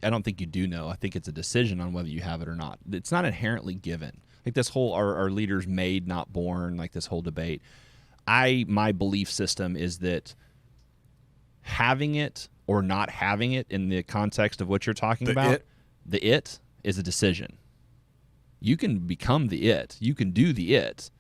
I don't think you do know. I think it's a decision on whether you have it or not. It's not inherently given. Like this whole our leaders made, not born, like this whole debate. My belief system is that having it or not having it in the context of what you're talking about, the it is a decision. You can become the it. You can do the it,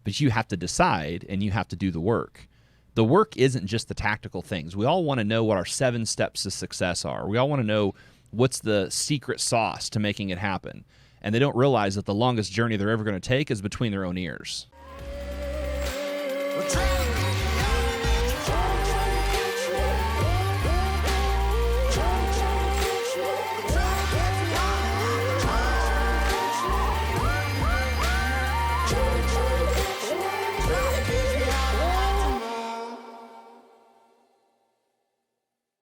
but you have to decide and you have to do the work. The work isn't just the tactical things. We all want to know what our 7 steps to success are. We all want to know what's the secret sauce to making it happen. And they don't realize that the longest journey they're ever going to take is between their own ears.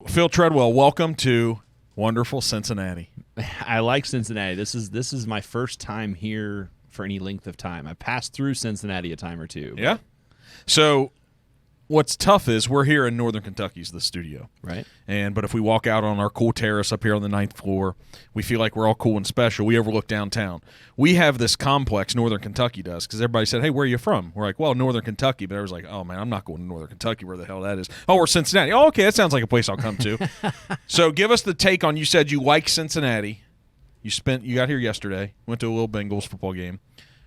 Phil Treadwell, welcome to wonderful Cincinnati. I like Cincinnati. This is my first time here for any length of time. I passed through Cincinnati a time or two. Yeah? So what's tough is we're here in Northern Kentucky's the studio. Right. But if we walk out on our cool terrace up here on the 9th floor, we feel like we're all cool and special. We overlook downtown. We have this complex, Northern Kentucky does, because everybody said, hey, where are you from? We're like, well, Northern Kentucky. But I was like, oh, man, I'm not going to Northern Kentucky. Where the hell that is? Oh, we're Cincinnati. Oh, okay, that sounds like a place I'll come to. So give us the take on, you said you like Cincinnati. You got here yesterday, went to a little Bengals football game.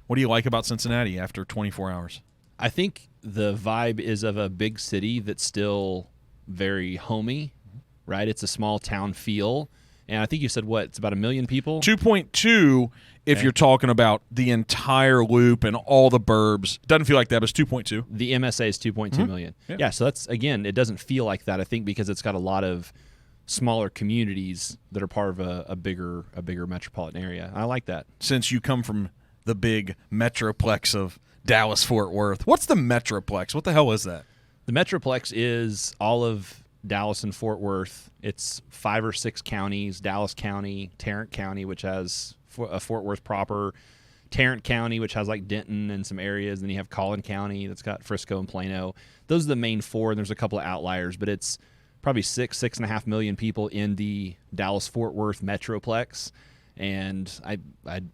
What do you like about Cincinnati after 24 hours? I think the vibe is of a big city that's still very homey, right? It's a small town feel. And I think you said, what, it's about 1 million people? 2.2 if you're talking about the entire loop and all the burbs. Doesn't feel like that, but it's 2.2. The MSA is 2.2 million. Yeah, so that's, again, it doesn't feel like that, I think, because it's got a lot of smaller communities that are part of a bigger metropolitan area. I like that. Since you come from the big metroplex of Dallas-Fort Worth. What's the metroplex? What the hell is that? The metroplex is all of Dallas and Fort Worth. It's 5 or 6 counties: Dallas County, Tarrant County, which has Fort Worth proper, Tarrant County, which has like Denton and some areas. Then you have Collin County that's got Frisco and Plano. Those are the main 4, and there's a couple of outliers, but it's probably 6.5 million people in the Dallas-Fort Worth metroplex. And I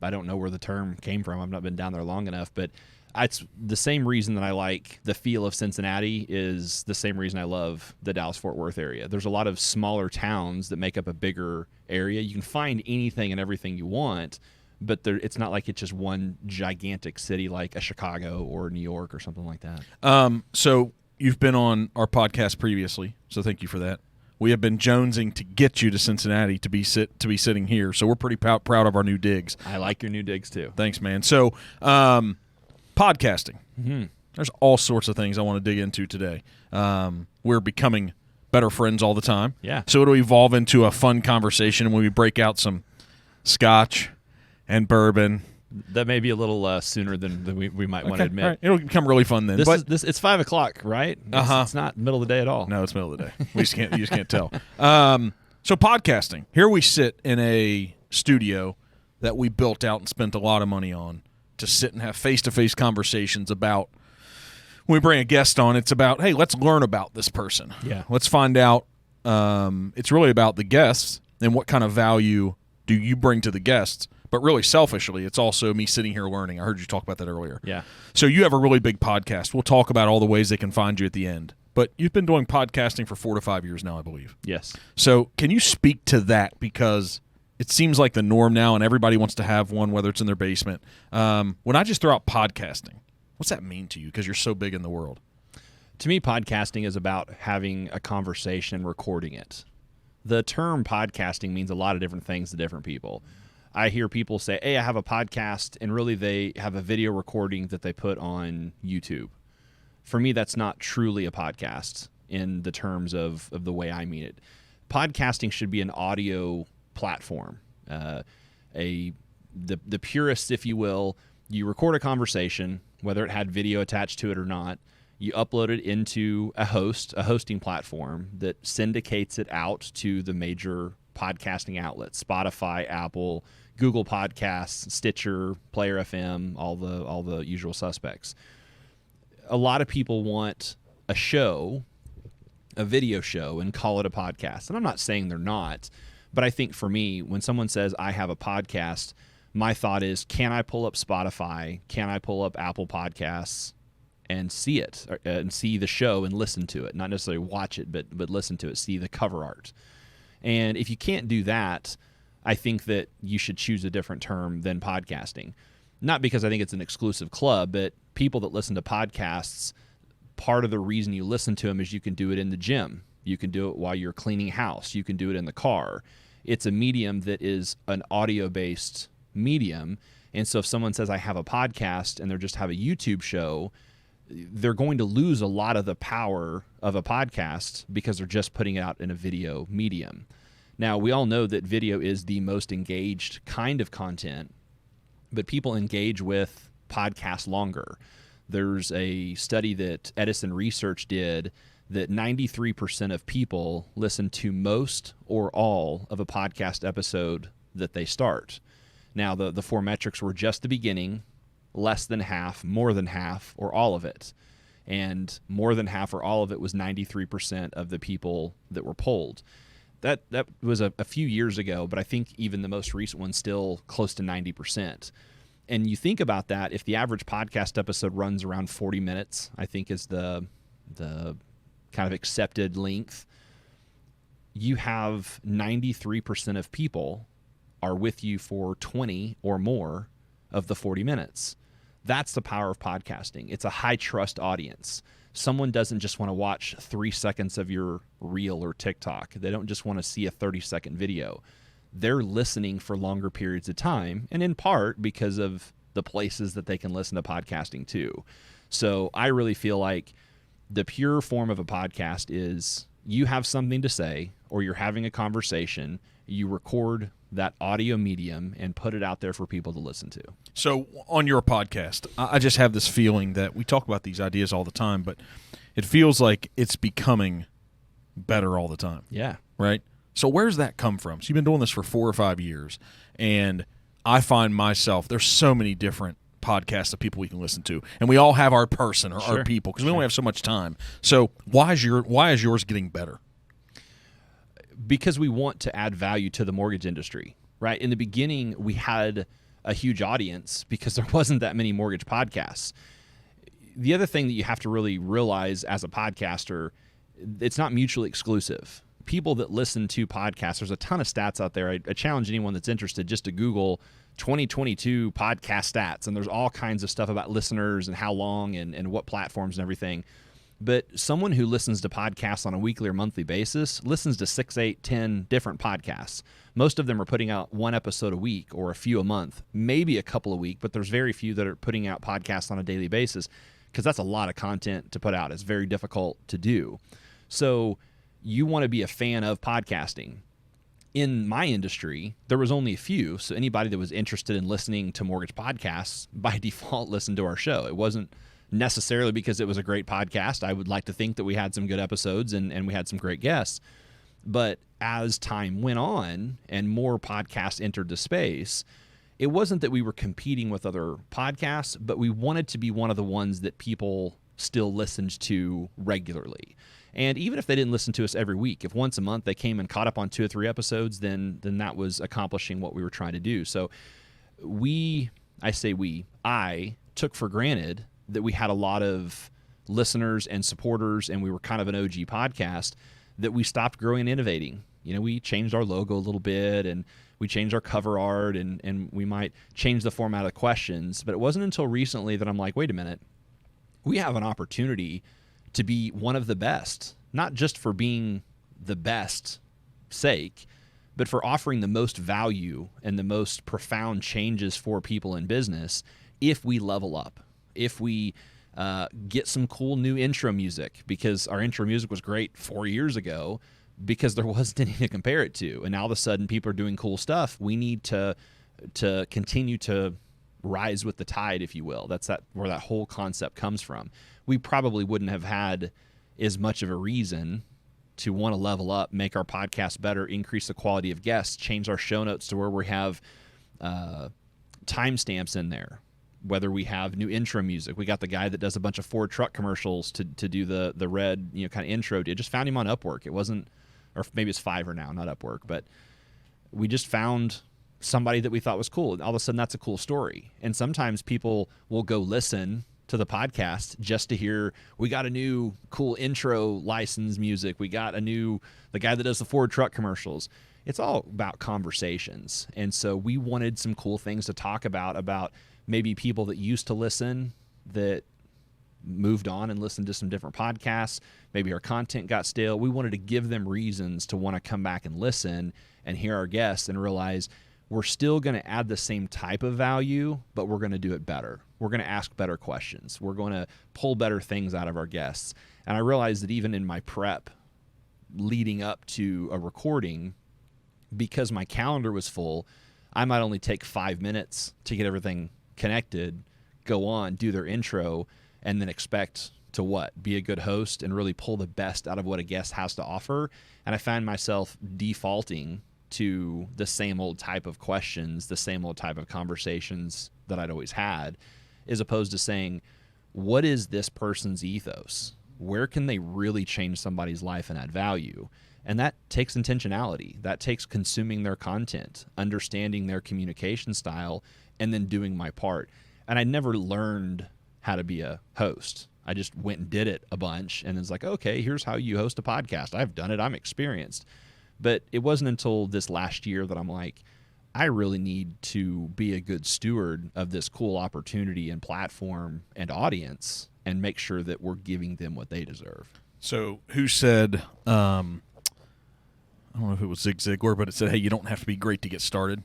don't know where the term came from. I've not been down there long enough, but it's the same reason that I like the feel of Cincinnati is the same reason I love the Dallas-Fort Worth area. There's a lot of smaller towns that make up a bigger area. You can find anything and everything you want, but it's not like it's just one gigantic city like a Chicago or New York or something like that. So you've been on our podcast previously, so thank you for that. We have been jonesing to get you to Cincinnati to be sitting here, so we're pretty proud of our new digs. I like your new digs too. Thanks, man. So podcasting. Mm-hmm. There's all sorts of things I want to dig into today. We're becoming better friends all the time. Yeah. So it'll evolve into a fun conversation when we break out some scotch and bourbon. That may be a little sooner than we might want to admit. Right. It'll become really fun then. It's 5 o'clock, right? It's not middle of the day at all. No, it's middle of the day. You just can't tell. So podcasting. Here we sit in a studio that we built out and spent a lot of money on to sit and have face-to-face conversations about. When we bring a guest on, it's about, hey, let's learn about this person. Yeah. Let's find out. It's really about the guests and what kind of value do you bring to the guests. But really selfishly, it's also me sitting here learning. I heard you talk about that earlier. Yeah. So you have a really big podcast. We'll talk about all the ways they can find you at the end. But you've been doing podcasting for 4 to 5 years now, I believe. Yes. So can you speak to that? Because it seems like the norm now, and everybody wants to have one, whether it's in their basement. When I just throw out podcasting, what's that mean to you? Because you're so big in the world. To me, podcasting is about having a conversation and recording it. The term podcasting means a lot of different things to different people. I hear people say, hey, I have a podcast, and really they have a video recording that they put on YouTube. For me, that's not truly a podcast in the terms of the way I mean it. Podcasting should be an audio platform. The purists, if you will, you record a conversation, whether it had video attached to it or not, you upload it into a hosting platform that syndicates it out to the major podcasting outlets, Spotify, Apple, Google Podcasts, Stitcher, Player FM, all the usual suspects. A lot of people want a video show, and call it a podcast. And I'm not saying they're not, But I think for me, when someone says I have a podcast, my thought is, can I pull up Spotify? Can I pull up Apple Podcasts and see it, and see the show and listen to it? Not necessarily watch it, but listen to it, see the cover art. And if you can't do that, I think that you should choose a different term than podcasting. Not because I think it's an exclusive club, but people that listen to podcasts, part of the reason you listen to them is you can do it in the gym. You can do it while you're cleaning house. You can do it in the car. It's a medium that is an audio-based medium. And so if someone says, I have a podcast, and they just have a YouTube show, they're going to lose a lot of the power of a podcast because they're just putting it out in a video medium. Now, we all know that video is the most engaged kind of content, but people engage with podcasts longer. There's a study that Edison Research did that 93% of people listen to most or all of a podcast episode that they start. Now, the four metrics were just the beginning, less than half, more than half, or all of it. And more than half or all of it was 93% of the people that were polled. That was a few years ago, but I think even the most recent one's still close to 90%. And you think about that, if the average podcast episode runs around 40 minutes, I think is the kind of accepted length, you have 93% of people are with you for 20 or more of the 40 minutes. That's the power of podcasting. It's a high trust audience. Someone doesn't just want to watch 3 seconds of your reel or TikTok. They don't just want to see a 30-second video. They're listening for longer periods of time, and in part because of the places that they can listen to podcasting to. So I really feel like the pure form of a podcast is you have something to say, or you're having a conversation, you record that audio medium and put it out there for people to listen to. So on your podcast, I just have this feeling that we talk about these ideas all the time, but it feels like it's becoming better all the time. Yeah. Right? So where's that come from? So you've been doing this for 4 or 5 years, and I find myself, there's so many different podcasts of people we can listen to, and we all have our person or our people because we only have so much time. So why is yours getting better? Because we want to add value to the mortgage industry, right? In the beginning, we had a huge audience because there wasn't that many mortgage podcasts. The other thing that you have to really realize as a podcaster, it's not mutually exclusive. People that listen to podcasts, there's a ton of stats out there. I challenge anyone that's interested just to Google 2022 podcast stats, and there's all kinds of stuff about listeners and how long and what platforms and everything. But someone who listens to podcasts on a weekly or monthly basis listens to 6, 8, 10 different podcasts. Most of them are putting out one episode a week or a few a month, maybe a couple a week, but there's very few that are putting out podcasts on a daily basis because that's a lot of content to put out. It's very difficult to do. So you want to be a fan of podcasting. In my industry, there was only a few, so anybody that was interested in listening to mortgage podcasts by default listened to our show. It wasn't necessarily because it was a great podcast. I would like to think that we had some good episodes and we had some great guests. But as time went on and more podcasts entered the space, it wasn't that we were competing with other podcasts, but we wanted to be one of the ones that people still listened to regularly. And even if they didn't listen to us every week, if once a month they came and caught up on 2 or 3 episodes, then that was accomplishing what we were trying to do. So I took for granted that we had a lot of listeners and supporters, and we were kind of an OG podcast, that we stopped growing and innovating. You know, we changed our logo a little bit, and we changed our cover art, and we might change the format of the questions. But it wasn't until recently that I'm like, wait a minute, we have an opportunity to be one of the best, not just for being the best sake, but for offering the most value and the most profound changes for people in business if we level up, if we get some cool new intro music, because our intro music was great 4 years ago because there wasn't any to compare it to. And now all of a sudden people are doing cool stuff. We need to continue to rise with the tide, if you will. That's where that whole concept comes from. We probably wouldn't have had as much of a reason to want to level up, make our podcast better, increase the quality of guests, change our show notes to where we have timestamps in there, whether we have new intro music. We got the guy that does a bunch of Ford truck commercials to do the red, kind of intro. I just found him on Upwork. It wasn't, or maybe it's Fiverr now, not Upwork, but we just found somebody that we thought was cool. All of a sudden, that's a cool story. And sometimes people will go listen to the podcast just to hear, we got a new cool intro license music. We got the guy that does the Ford truck commercials. It's all about conversations. And so we wanted some cool things to talk about maybe people that used to listen that moved on and listened to some different podcasts. Maybe our content got stale. We wanted to give them reasons to want to come back and listen and hear our guests and realize we're still going to add the same type of value, but we're going to do it better. We're going to ask better questions. We're going to pull better things out of our guests. And I realized that even in my prep leading up to a recording, because my calendar was full, I might only take 5 minutes to get everything connected, go on, do their intro, and then expect to what? Be a good host and really pull the best out of what a guest has to offer. And I find myself defaulting to the same old type of questions, the same old type of conversations that I'd always had, as opposed to saying, what is this person's ethos? Where can they really change somebody's life and add value? And that takes intentionality. That takes consuming their content, understanding their communication style, and then doing my part. And I never learned how to be a host. I just went and did it a bunch, and it's like, okay, here's how you host a podcast. I've done it. I'm experienced. But it wasn't until this last year that I'm like, I really need to be a good steward of this cool opportunity and platform and audience and make sure that we're giving them what they deserve. So who said, I don't know if it was Zig Ziglar, but it said, hey, you don't have to be great to get started,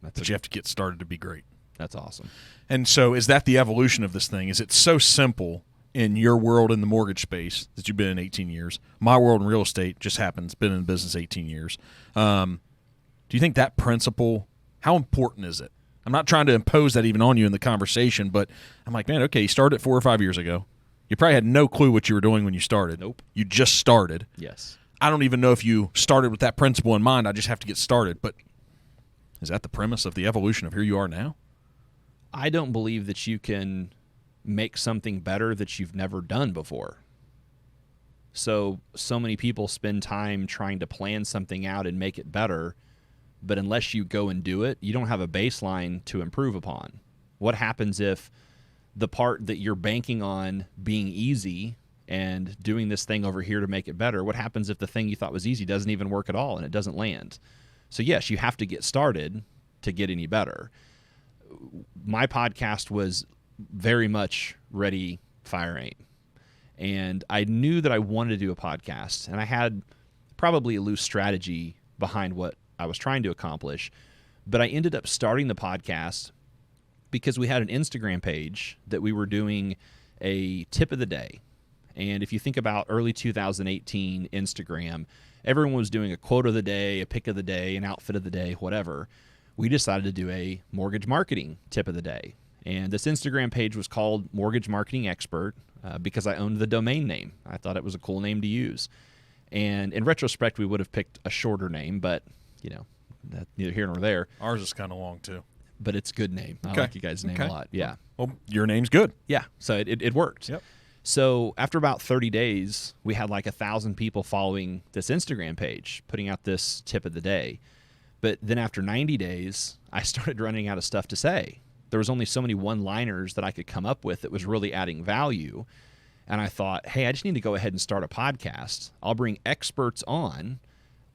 but you have to get started to be great. That's awesome. And so is that the evolution of this thing? Is it so simple in your world in the mortgage space that you've been in 18 years? My world in real estate just happens, been in business 18 years. Do you think that principle, how important is it? I'm not trying to impose that even on you in the conversation, but I'm like, man, okay, you started 4 or 5 years ago. You probably had no clue what you were doing when you started. Nope. You just started. Yes. I don't even know if you started with that principle in mind. I just have to get started. But is that the premise of the evolution of here you are now? I don't believe that you can make something better that you've never done before. So many people spend time trying to plan something out and make it better, but unless you go and do it, you don't have a baseline to improve upon. What happens if the part that you're banking on being easy and doing this thing over here to make it better, what happens if the thing you thought was easy doesn't even work at all and it doesn't land? So yes, you have to get started to get any better. My podcast was very much ready, fire, aim. And I knew that I wanted to do a podcast, and I had probably a loose strategy behind what I was trying to accomplish. But I ended up starting the podcast because we had an Instagram page that we were doing a tip of the day. And if you think about early 2018 Instagram, everyone was doing a quote of the day, a pick of the day, an outfit of the day, whatever. We decided to do a mortgage marketing tip of the day. And this Instagram page was called Mortgage Marketing Expert because I owned the domain name. I thought it was a cool name to use. And in retrospect, we would have picked a shorter name, but, you know, that's neither here nor there. Ours is kind of long, too. But it's a good name. I like you guys' name a lot. Yeah. Well, your name's good. Yeah. So it worked. Yep. So after about 30 days, we had like 1,000 people following this Instagram page, putting out this tip of the day. But then after 90 days, I started running out of stuff to say. There was only so many one-liners that I could come up with that was really adding value. And I thought, hey, I just need to go ahead and start a podcast. I'll bring experts on.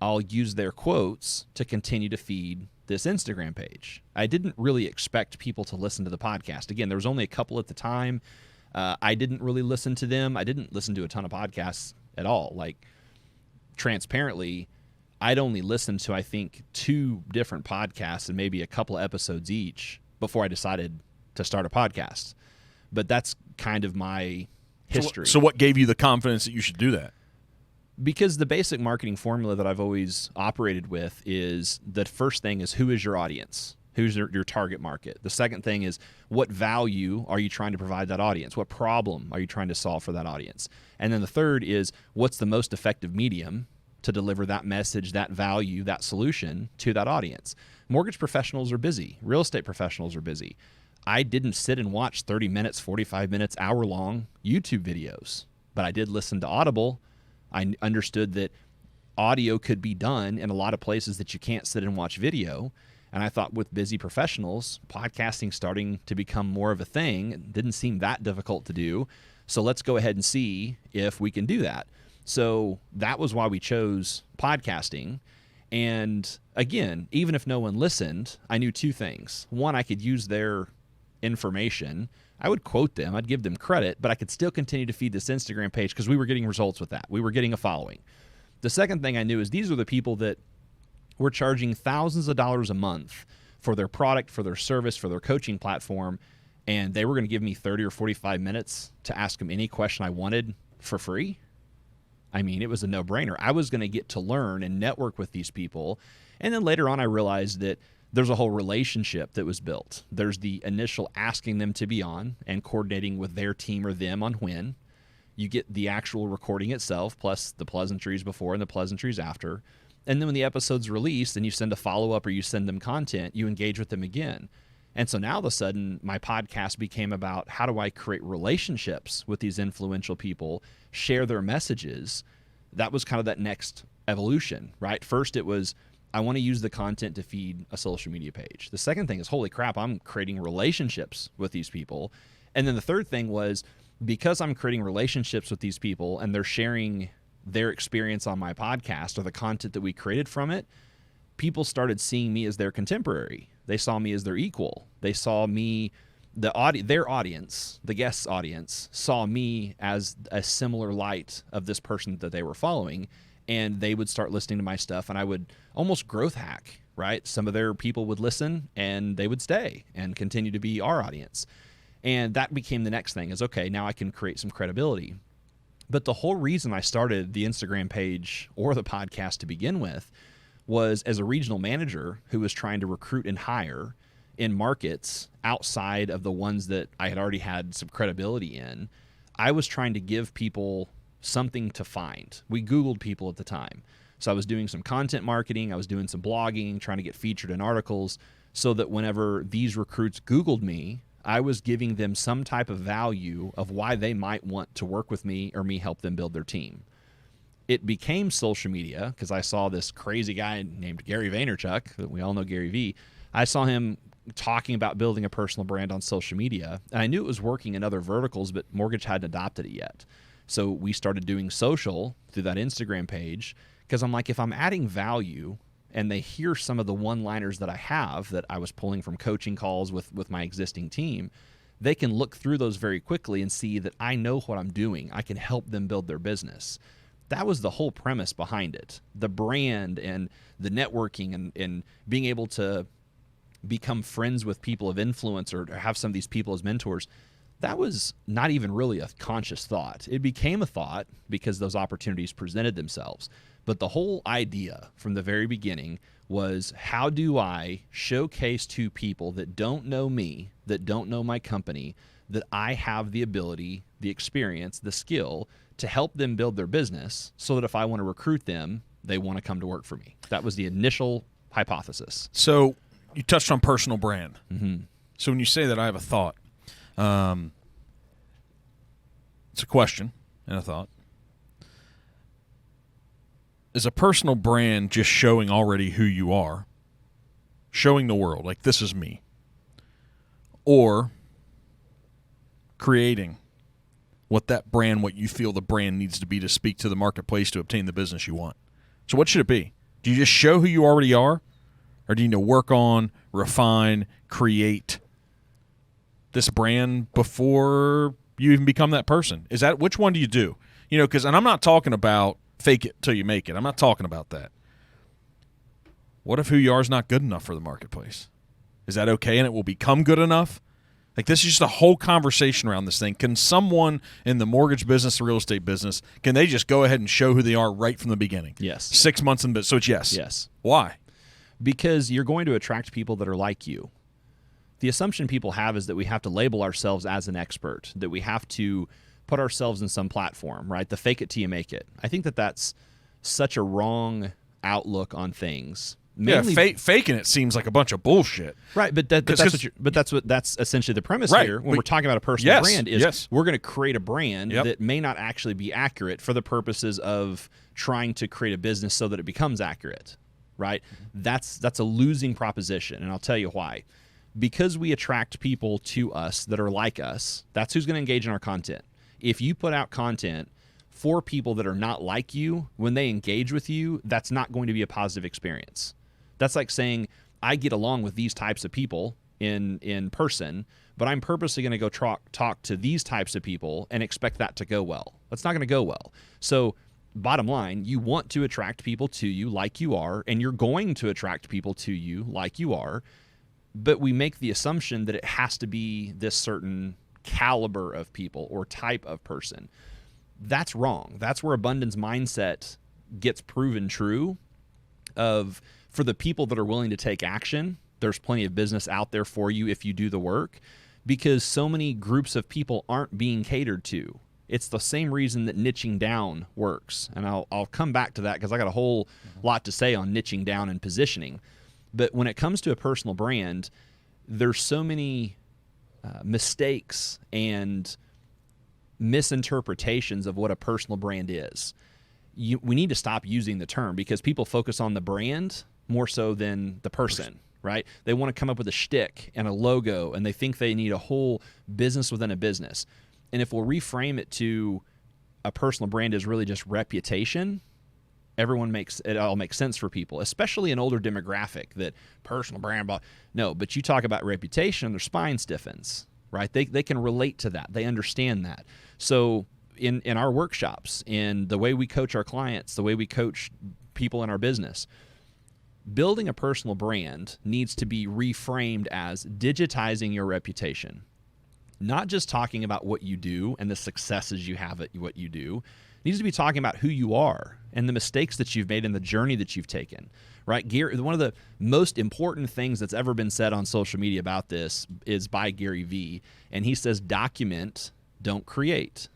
I'll use their quotes to continue to feed this Instagram page. I didn't really expect people to listen to the podcast. Again, there was only a couple at the time. I didn't really listen to them. I didn't listen to a ton of podcasts at all. Like, transparently, I'd only listened to, I think, 2 different podcasts and maybe a couple of episodes each before I decided to start a podcast. But that's kind of my history. So what gave you the confidence that you should do that? Because the basic marketing formula that I've always operated with is the first thing is, who is your audience? Who's your target market? The second thing is, what value are you trying to provide that audience? What problem are you trying to solve for that audience? And then the third is, what's the most effective medium to deliver that message, that value, that solution to that audience? Mortgage professionals are busy. Real estate professionals are busy. I didn't sit and watch 30 minutes, 45 minutes, hour-long YouTube videos, but I did listen to Audible. I understood that audio could be done in a lot of places that you can't sit and watch video. And I thought with busy professionals, podcasting starting to become more of a thing. It didn't seem that difficult to do. So let's go ahead and see if we can do that. So that was why we chose podcasting. And again, even if no one listened, I knew two things. One, I could use their information. I would quote them. I'd give them credit, but I could still continue to feed this Instagram page because we were getting results with that. We were getting a following. The second thing I knew is these are the people that were charging thousands of dollars a month for their product, for their service, for their coaching platform, and they were going to give me 30 or 45 minutes to ask them any question I wanted for free. I mean, it was a no-brainer. I was going to get to learn and network with these people, and then later on I realized that there's a whole relationship that was built. There's the initial asking them to be on and coordinating with their team or them on when. You get the actual recording itself, plus the pleasantries before and the pleasantries after. And then when the episode's released and you send a follow-up or you send them content, you engage with them again. And so now all of a sudden, my podcast became about how do I create relationships with these influential people, share their messages. That was kind of that next evolution, right? First, it was, I want to use the content to feed a social media page. The second thing is, holy crap, I'm creating relationships with these people. And then the third thing was, because I'm creating relationships with these people and they're sharing their experience on my podcast or the content that we created from it, people started seeing me as their contemporary. They saw me as their equal. They saw me, their audience, the guest's audience, saw me as a similar light of this person that they were following, and they would start listening to my stuff, and I would almost growth hack, right? Some of their people would listen, and they would stay and continue to be our audience. And that became the next thing is, okay, now I can create some credibility. But the whole reason I started the Instagram page or the podcast to begin with was as a regional manager who was trying to recruit and hire in markets outside of the ones that I had already had some credibility in. I was trying to give people something to find. We Googled people at the time. So I was doing some content marketing. I was doing some blogging, trying to get featured in articles so that whenever these recruits Googled me, I was giving them some type of value of why they might want to work with me or me help them build their team. It became social media because I saw this crazy guy named Gary Vaynerchuk, that we all know Gary V. I saw him talking about building a personal brand on social media, and I knew it was working in other verticals, but mortgage hadn't adopted it yet. So we started doing social through that Instagram page because I'm like, if I'm adding value and they hear some of the one-liners that I have that I was pulling from coaching calls with my existing team, they can look through those very quickly and see that I know what I'm doing. I can help them build their business. That was the whole premise behind it. The brand and the networking and being able to become friends with people of influence or have some of these people as mentors, that was not even really a conscious thought. It became a thought because those opportunities presented themselves. But the whole idea from the very beginning was, how do I showcase to people that don't know me, that don't know my company, that I have the ability, the experience, the skill to help them build their business so that if I want to recruit them, they want to come to work for me. That was the initial hypothesis. So you touched on personal brand. Mm-hmm. So when you say that, I have a thought. It's a question and a thought. Is a personal brand just showing already who you are, showing the world, like this is me, or creating what that brand, what you feel the brand needs to be to speak to the marketplace to obtain the business you want? So what should it be? Do you just show who you already are, or do you need to work on, refine, create this brand before you even become that person? Is that, which one do you do? You know, because, and I'm not talking about fake it till you make it. I'm not talking about that. What if who you are is not good enough for the marketplace? Is that okay and it will become good enough? Like, this is just a whole conversation around this thing. Can someone in the mortgage business, the real estate business, can they just go ahead and show who they are right from the beginning? Yes. 6 months in business. So it's yes. Yes. Why? Because you're going to attract people that are like you. The assumption people have is that we have to label ourselves as an expert, that we have to put ourselves in some platform, right? The fake it till you make it. I think that that's such a wrong outlook on things. Mainly, faking it seems like a bunch of bullshit. Right, but that's essentially the premise Right, here when we're talking about a personal brand is we're going to create a brand Yep. that may not actually be accurate for the purposes of trying to create a business so that it becomes accurate. Right? That's a losing proposition, and I'll tell you why. Because we attract people to us that are like us, that's who's going to engage in our content. If you put out content for people that are not like you, when they engage with you, that's not going to be a positive experience. That's like saying, I get along with these types of people in person, but I'm purposely going to go talk to these types of people and expect that to go well. That's not going to go well. So bottom line, you want to attract people to you like you are, and you're going to attract people to you like you are, but we make the assumption that it has to be this certain caliber of people or type of person. That's wrong. That's where abundance mindset gets proven true. For the people that are willing to take action, there's plenty of business out there for you if you do the work, because so many groups of people aren't being catered to. It's the same reason that niching down works. And I'll come back to that because I got a whole lot to say on niching down and positioning. But when it comes to a personal brand, there's so many mistakes and misinterpretations of what a personal brand is. We need to stop using the term because people focus on the brand more so than the person, right? They want to come up with a shtick and a logo, and they think they need a whole business within a business. And if we'll reframe it to a personal brand is really just reputation, it all makes sense for people, especially an older demographic that personal brand. No, but you talk about reputation, their spine stiffens, right? They can relate to that. They understand that. So in our workshops, in the way we coach our clients, the way we coach people in our business, building a personal brand needs to be reframed as digitizing your reputation. Not just talking about what you do and the successes you have at what you do. It needs to be talking about who you are and the mistakes that you've made and the journey that you've taken, right? Gary, one of the most important things that's ever been said on social media about this is by Gary Vee, and he says, document, don't create.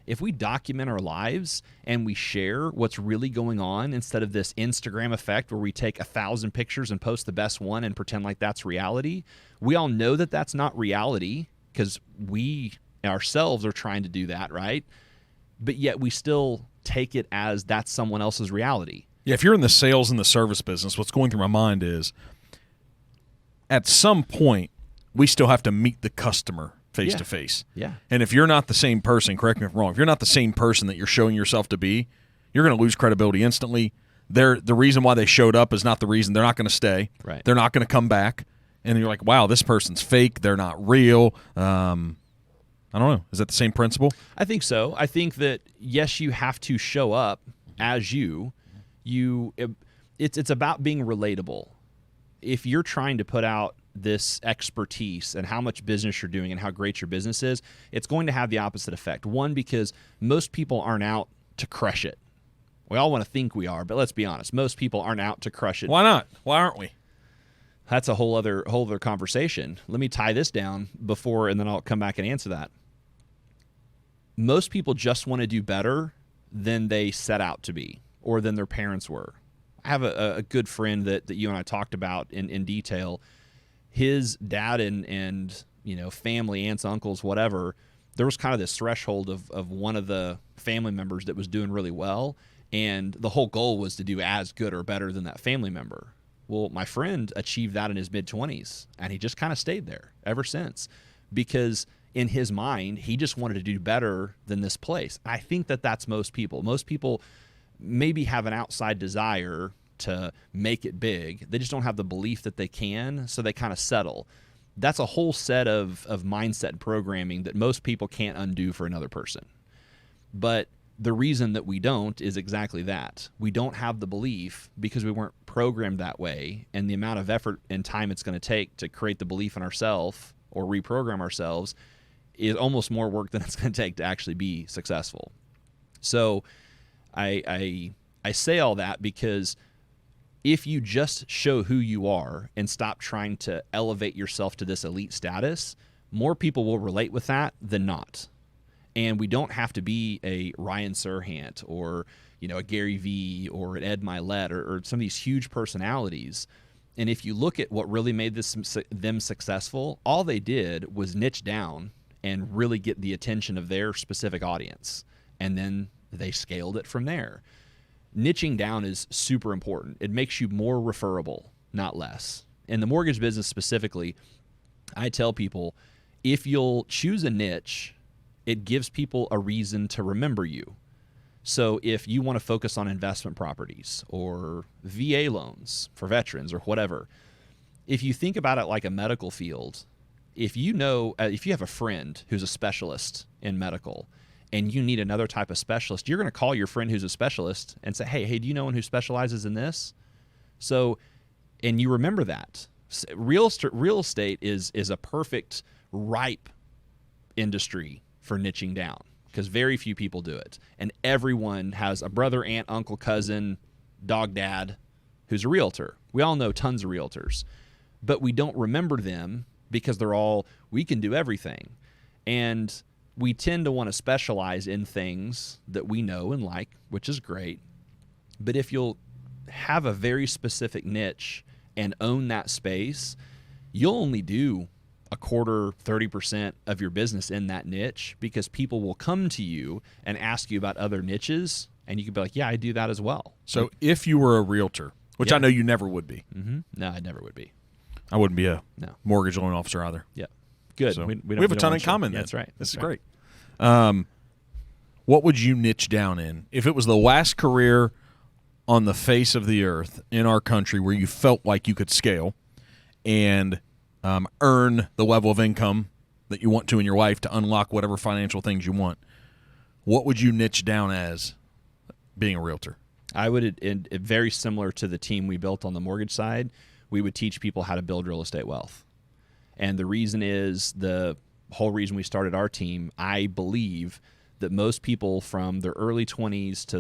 If we document our lives and we share what's really going on instead of this Instagram effect where we take 1,000 pictures and post the best one and pretend like that's reality, we all know that that's not reality because we ourselves are trying to do that, right? But yet we still take it as that's someone else's reality. Yeah, if you're in the sales and the service business, what's going through my mind is at some point we still have to meet the customer face to face. Yeah. And if you're not the same person, correct me if I'm wrong, if you're not the same person that you're showing yourself to be, you're going to lose credibility instantly. The reason why they showed up is not the reason. They're not going to stay. Right. They're not going to come back. And you're like, wow, this person's fake. They're not real. I don't know. Is that the same principle? I think so. I think that, yes, you have to show up as you. It's about being relatable. If you're trying to put out this expertise and how much business you're doing and how great your business is, it's going to have the opposite effect. One, because most people aren't out to crush it. We all want to think we are, but let's be honest. Most people aren't out to crush it. Why not? Why aren't we? That's a whole other conversation. Let me tie this down and then I'll come back and answer that. Most people just want to do better than they set out to be or than their parents were. I have a good friend that you and I talked about in detail. His dad and family, aunts, uncles, whatever, there was kind of this threshold of one of the family members that was doing really well, and the whole goal was to do as good or better than that family member. Well, my friend achieved that in his mid-20s, and he just kind of stayed there ever since because in his mind, he just wanted to do better than this place. I think that that's most people. Most people maybe have an outside desire to make it big. They just don't have the belief that they can, so they kind of settle. That's a whole set of mindset and programming that most people can't undo for another person. But the reason that we don't is exactly that. We don't have the belief because we weren't programmed that way, and the amount of effort and time it's going to take to create the belief in ourselves or reprogram ourselves is almost more work than it's going to take to actually be successful. So I say all that because if you just show who you are and stop trying to elevate yourself to this elite status, more people will relate with that than not. And we don't have to be a Ryan Serhant or, a Gary Vee or an Ed Milet or some of these huge personalities. And if you look at what really made them successful, all they did was niche down and really get the attention of their specific audience. And then they scaled it from there. Niching down is super important. It makes you more referable, not less. In the mortgage business specifically, I tell people, if you'll choose a niche, it gives people a reason to remember you. So if you want to focus on investment properties or VA loans for veterans or whatever, if you think about it like a medical field, if you have a friend who's a specialist in medical and you need another type of specialist, you're going to call your friend who's a specialist and say, hey, do you know one who specializes in this? So, and you remember that. Real estate is a perfect, ripe industry for niching down because very few people do it. And everyone has a brother, aunt, uncle, cousin, dog dad who's a realtor. We all know tons of realtors, but we don't remember them because we can do everything. And we tend to want to specialize in things that we know and like, which is great. But if you'll have a very specific niche and own that space, you'll only do a quarter, 30% of your business in that niche because people will come to you and ask you about other niches, and you can be like, yeah, I do that as well. So if you were a realtor, which I know you never would be. Mm-hmm. No, I never would be. I wouldn't be a mortgage loan officer either. Yeah. Good. So we have a ton in common then. That's right. This is great. What would you niche down in? If it was the last career on the face of the earth in our country where you felt like you could scale and earn the level of income that you want to in your life to unlock whatever financial things you want, what would you niche down as being a realtor? I would, very similar to the team we built on the mortgage side, we would teach people how to build real estate wealth. And the reason is the whole reason we started our team, I believe that most people from their early 20s to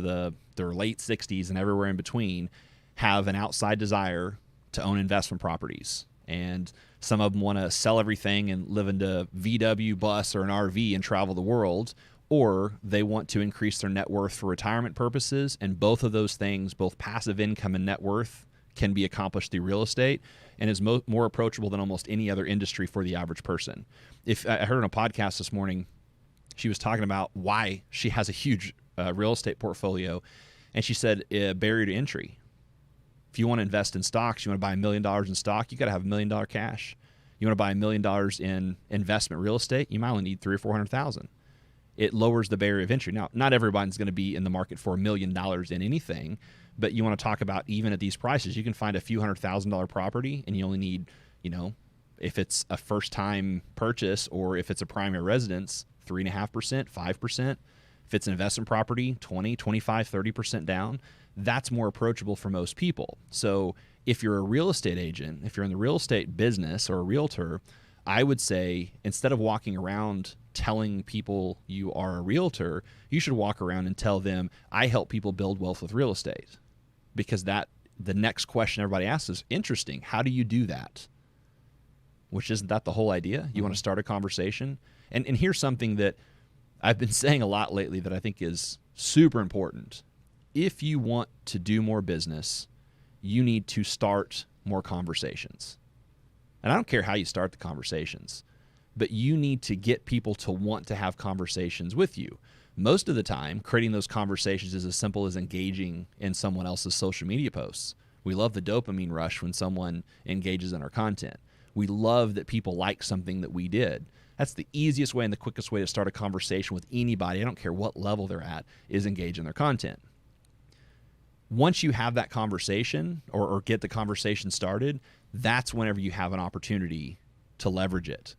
their late 60s and everywhere in between have an outside desire to own investment properties. And some of them want to sell everything and live into VW bus or an RV and travel the world, or they want to increase their net worth for retirement purposes. And both of those things, both passive income and net worth, can be accomplished through real estate and is more approachable than almost any other industry for the average person. If I heard on a podcast this morning, she was talking about why she has a huge real estate portfolio, and she said barrier to entry. If you want to invest in stocks, you want to buy $1 million in stock, you got to have $1 million cash. You want to buy $1 million in investment real estate, you might only need $300,000 or $400,000. It lowers the barrier of entry. Now, not everybody's going to be in the market for $1 million in anything, but you want to talk about even at these prices, you can find a few $100,000 property, and you only need, if it's a first-time purchase or if it's a primary residence, 3.5%, 5%. If it's an investment property, 20, 25, 30% down. That's more approachable for most people. So if you're a real estate agent, if you're in the real estate business or a realtor, I would say instead of walking around telling people you are a realtor, you should walk around and tell them, I help people build wealth with real estate. Because the next question everybody asks is, interesting, how do you do that? Which isn't that the whole idea? You want to start a conversation? And here's something that I've been saying a lot lately that I think is super important. If you want to do more business, you need to start more conversations. And I don't care how you start the conversations, but you need to get people to want to have conversations with you. Most of the time, creating those conversations is as simple as engaging in someone else's social media posts. We love the dopamine rush when someone engages in our content. We love that people like something that we did. That's the easiest way and the quickest way to start a conversation with anybody, I don't care what level they're at, is engage in their content. Once you have that conversation or get the conversation started, that's whenever you have an opportunity to leverage it.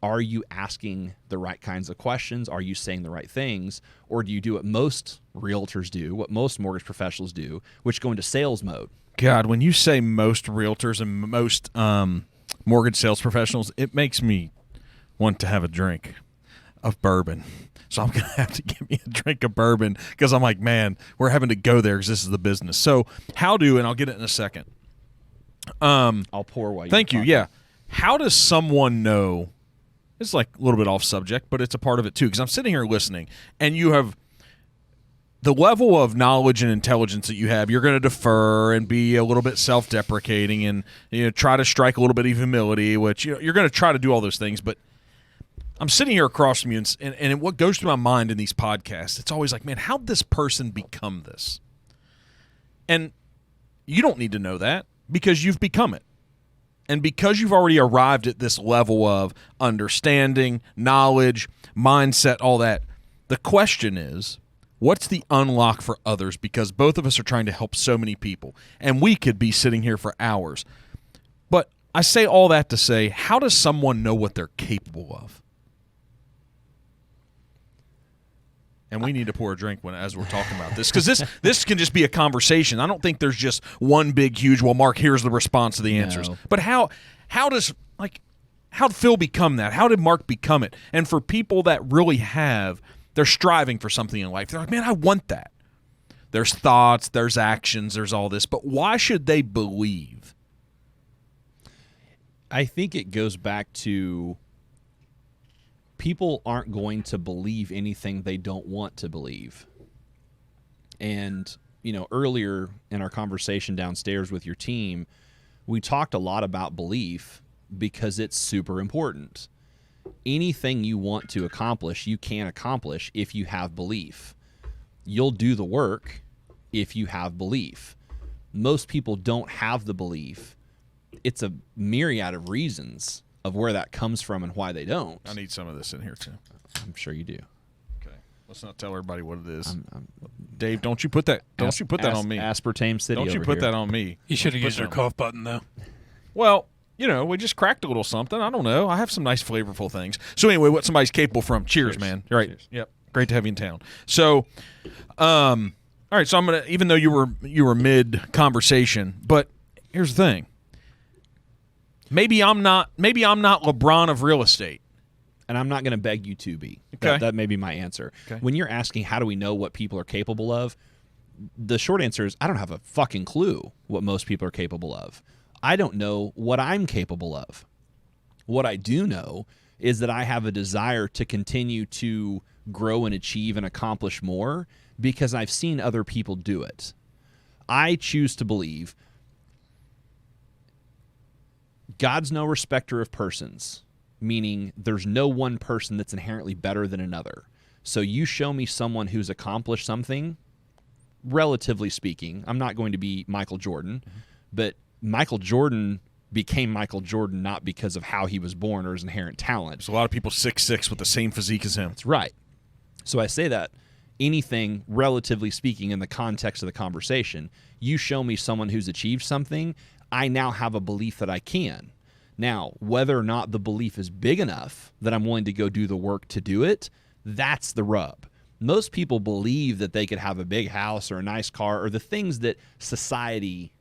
Are you asking the right kinds of questions? Are you saying the right things? Or do you do what most realtors do, what most mortgage professionals do, which go into sales mode? God, when you say most realtors and most mortgage sales professionals, it makes me want to have a drink of bourbon. So I'm going to have to get me a drink of bourbon because I'm like, man, we're having to go there because this is the business. So and I'll get it in a second. I'll pour while you Thank you. Yeah. How does someone know it's like a little bit off subject, but it's a part of it too, because I'm sitting here listening, and you have the level of knowledge and intelligence that you have. You're going to defer and be a little bit self-deprecating and try to strike a little bit of humility, which you're going to try to do all those things, but I'm sitting here across from you, and what goes through my mind in these podcasts, it's always like, man, how'd this person become this? And you don't need to know that because you've become it. And because you've already arrived at this level of understanding, knowledge, mindset, all that, the question is, what's the unlock for others? Because both of us are trying to help so many people, and we could be sitting here for hours. But I say all that to say, how does someone know what they're capable of? And we need to pour a drink as we're talking about this, because this can just be a conversation. I don't think there's just one big, huge, well, Mark, here's the response to the answers. No. But how did Phil become that? How did Mark become it? And for people that really they're striving for something in life. They're like, man, I want that. There's thoughts, there's actions, there's all this. But why should they believe? I think it goes back to people aren't going to believe anything they don't want to believe. And, earlier in our conversation downstairs with your team, we talked a lot about belief because it's super important. Anything you want to accomplish, you can accomplish if you have belief. You'll do the work if you have belief. Most people don't have the belief. It's a myriad of reasons of where that comes from and why they don't. I need some of this in here, too. I'm sure you do. Okay. Let's not tell everybody what it is. Dave, don't you put that on me. Aspartame City. Don't you put that on me. You should have used your cough button, though. Well, we just cracked a little something. I don't know. I have some nice flavorful things. So anyway, what somebody's capable from. Cheers. Man. Right. Cheers. Yep. Great to have you in town. So, all right. So I'm gonna, even though you were mid conversation, but here's the thing. Maybe I'm not LeBron of real estate. And I'm not going to beg you to be. Okay. That may be my answer. Okay. When you're asking how do we know what people are capable of, the short answer is I don't have a fucking clue what most people are capable of. I don't know what I'm capable of. What I do know is that I have a desire to continue to grow and achieve and accomplish more because I've seen other people do it. I choose to believe God's no respecter of persons, meaning there's no one person that's inherently better than another. So you show me someone who's accomplished something, relatively speaking, I'm not going to be Michael Jordan, but Michael Jordan became Michael Jordan not because of how he was born or his inherent talent. There's a lot of people 6'6" with the same physique as him. That's right. So I say that anything, relatively speaking, in the context of the conversation, you show me someone who's achieved something, I now have a belief that I can. Now, whether or not the belief is big enough that I'm willing to go do the work to do it, that's the rub. Most people believe that they could have a big house or a nice car or the things that society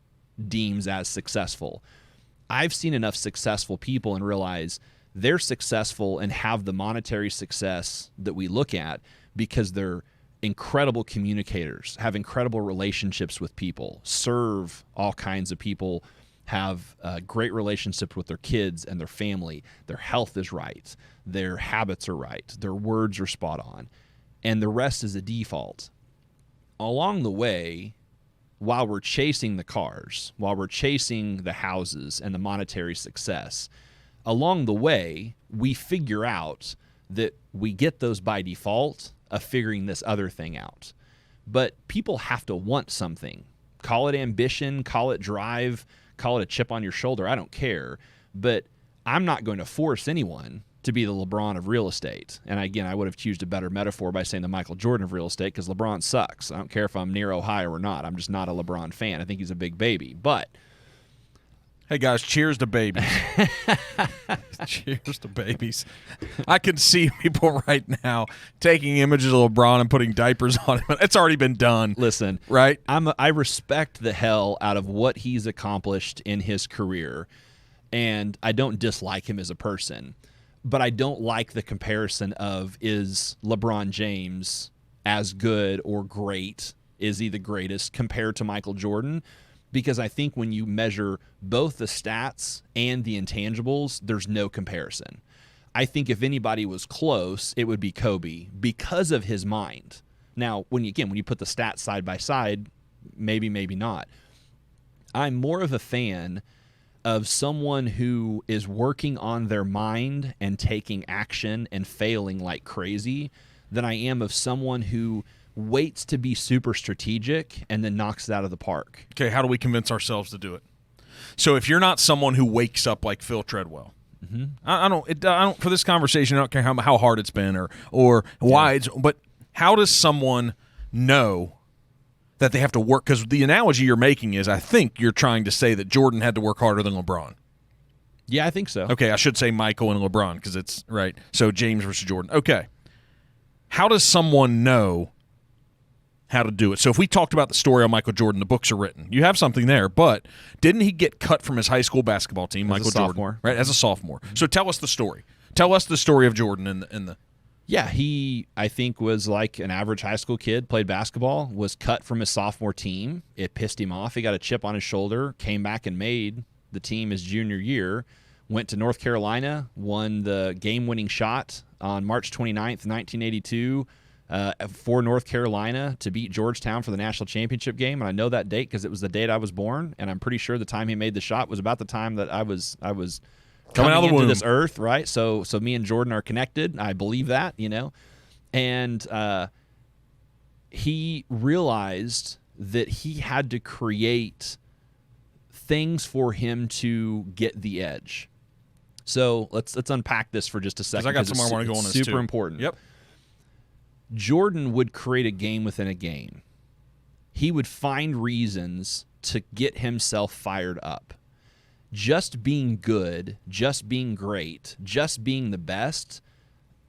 deems as successful. I've seen enough successful people and realize they're successful and have the monetary success that we look at because they're incredible communicators, have incredible relationships with people, serve all kinds of people, have great relationships with their kids and their family. Their health is right. Their habits are right. Their words are spot on. And the rest is a default. Along the way, while we're chasing the cars, while we're chasing the houses and the monetary success, along the way, we figure out that we get those by default of figuring this other thing out. But people have to want something. Call it ambition, call it drive, call it a chip on your shoulder. I don't care. But I'm not going to force anyone to be the LeBron of real estate. And again, I would have chosen a better metaphor by saying the Michael Jordan of real estate because LeBron sucks. I don't care if I'm near Ohio or not. I'm just not a LeBron fan. I think he's a big baby. But hey, guys, cheers to babies. Cheers to babies. I can see people right now taking images of LeBron and putting diapers on him. It's already been done. Listen, right? I respect the hell out of what he's accomplished in his career, and I don't dislike him as a person. But I don't like the comparison of is LeBron James as good or great? Is he the greatest compared to Michael Jordan? Because I think when you measure both the stats and the intangibles, there's no comparison. I think if anybody was close, it would be Kobe because of his mind. Now, when you put the stats side by side, maybe not. I'm more of a fan of someone who is working on their mind and taking action and failing like crazy than I am of someone who waits to be super strategic and then knocks it out of the park. Okay, how do we convince ourselves to do it? So if you're not someone who wakes up like Phil Treadwell, I don't. For this conversation, I don't care how hard it's been or why it's. But how does someone know that they have to work? Because the analogy you're making is, I think you're trying to say that Jordan had to work harder than LeBron. Yeah, I think so. Okay, I should say Michael and LeBron because it's right. So James versus Jordan. Okay, how does someone know how to do it? So if we talked about the story on Michael Jordan, the books are written. You have something there, but didn't he get cut from his high school basketball team, Michael Jordan, right, as a sophomore? So tell us the story. Tell us the story of Jordan in the. Yeah, he, I think, was like an average high school kid, played basketball, was cut from his sophomore team. It pissed him off. He got a chip on his shoulder, came back and made the team his junior year, went to North Carolina, won the game-winning shot on March 29th, 1982, for North Carolina to beat Georgetown for the national championship game. And I know that date because it was the date I was born, and I'm pretty sure the time he made the shot was about the time that I was coming out of the into womb. this earth, right? So me and Jordan are connected. I believe that, and he realized that he had to create things for him to get the edge. So let's unpack this for just a second. Because I got somewhere I want to go on this too. Super important. Yep. Jordan would create a game within a game. He would find reasons to get himself fired up. Just being good, just being great, just being the best,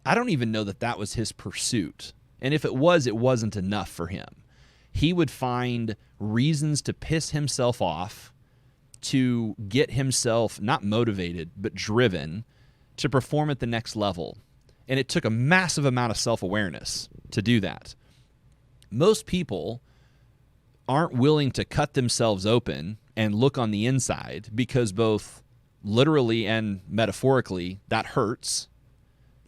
I don't even know that was his pursuit. And if it was, it wasn't enough for him. He would find reasons to piss himself off, to get himself not motivated, but driven to perform at the next level. And it took a massive amount of self-awareness to do that. Most people aren't willing to cut themselves open and look on the inside because both literally and metaphorically that hurts,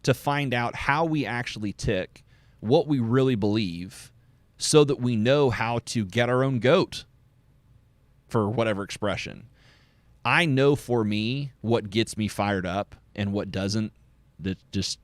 to find out how we actually tick, what we really believe, so that we know how to get our own goat, for whatever expression. I know for me what gets me fired up and what doesn't, that just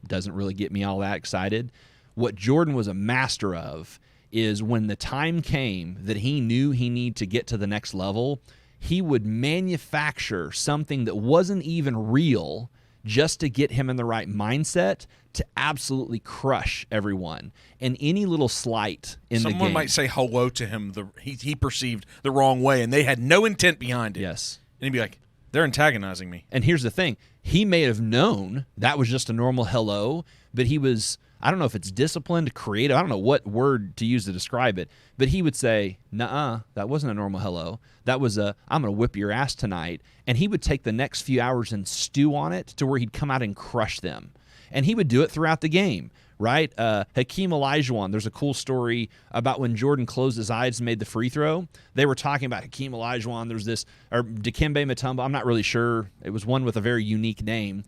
doesn't really get me all that excited. What Jordan was a master of is when the time came that he knew he needed to get to the next level, he would manufacture something that wasn't even real just to get him in the right mindset to absolutely crush everyone. And any little slight in the game. Someone might say hello to him he perceived the wrong way, and they had no intent behind it. Yes. And he'd be like, they're antagonizing me. And here's the thing. He may have known that was just a normal hello, but he was, I don't know if it's disciplined, creative, I don't know what word to use to describe it, but he would say, nuh-uh, that wasn't a normal hello. That was I'm going to whip your ass tonight. And he would take the next few hours and stew on it to where he'd come out and crush them. And he would do it throughout the game, right? Hakeem Olajuwon, there's a cool story about when Jordan closed his eyes and made the free throw. They were talking about Hakeem Olajuwon. There's this, or Dikembe Mutombo, I'm not really sure. It was one with a very unique name.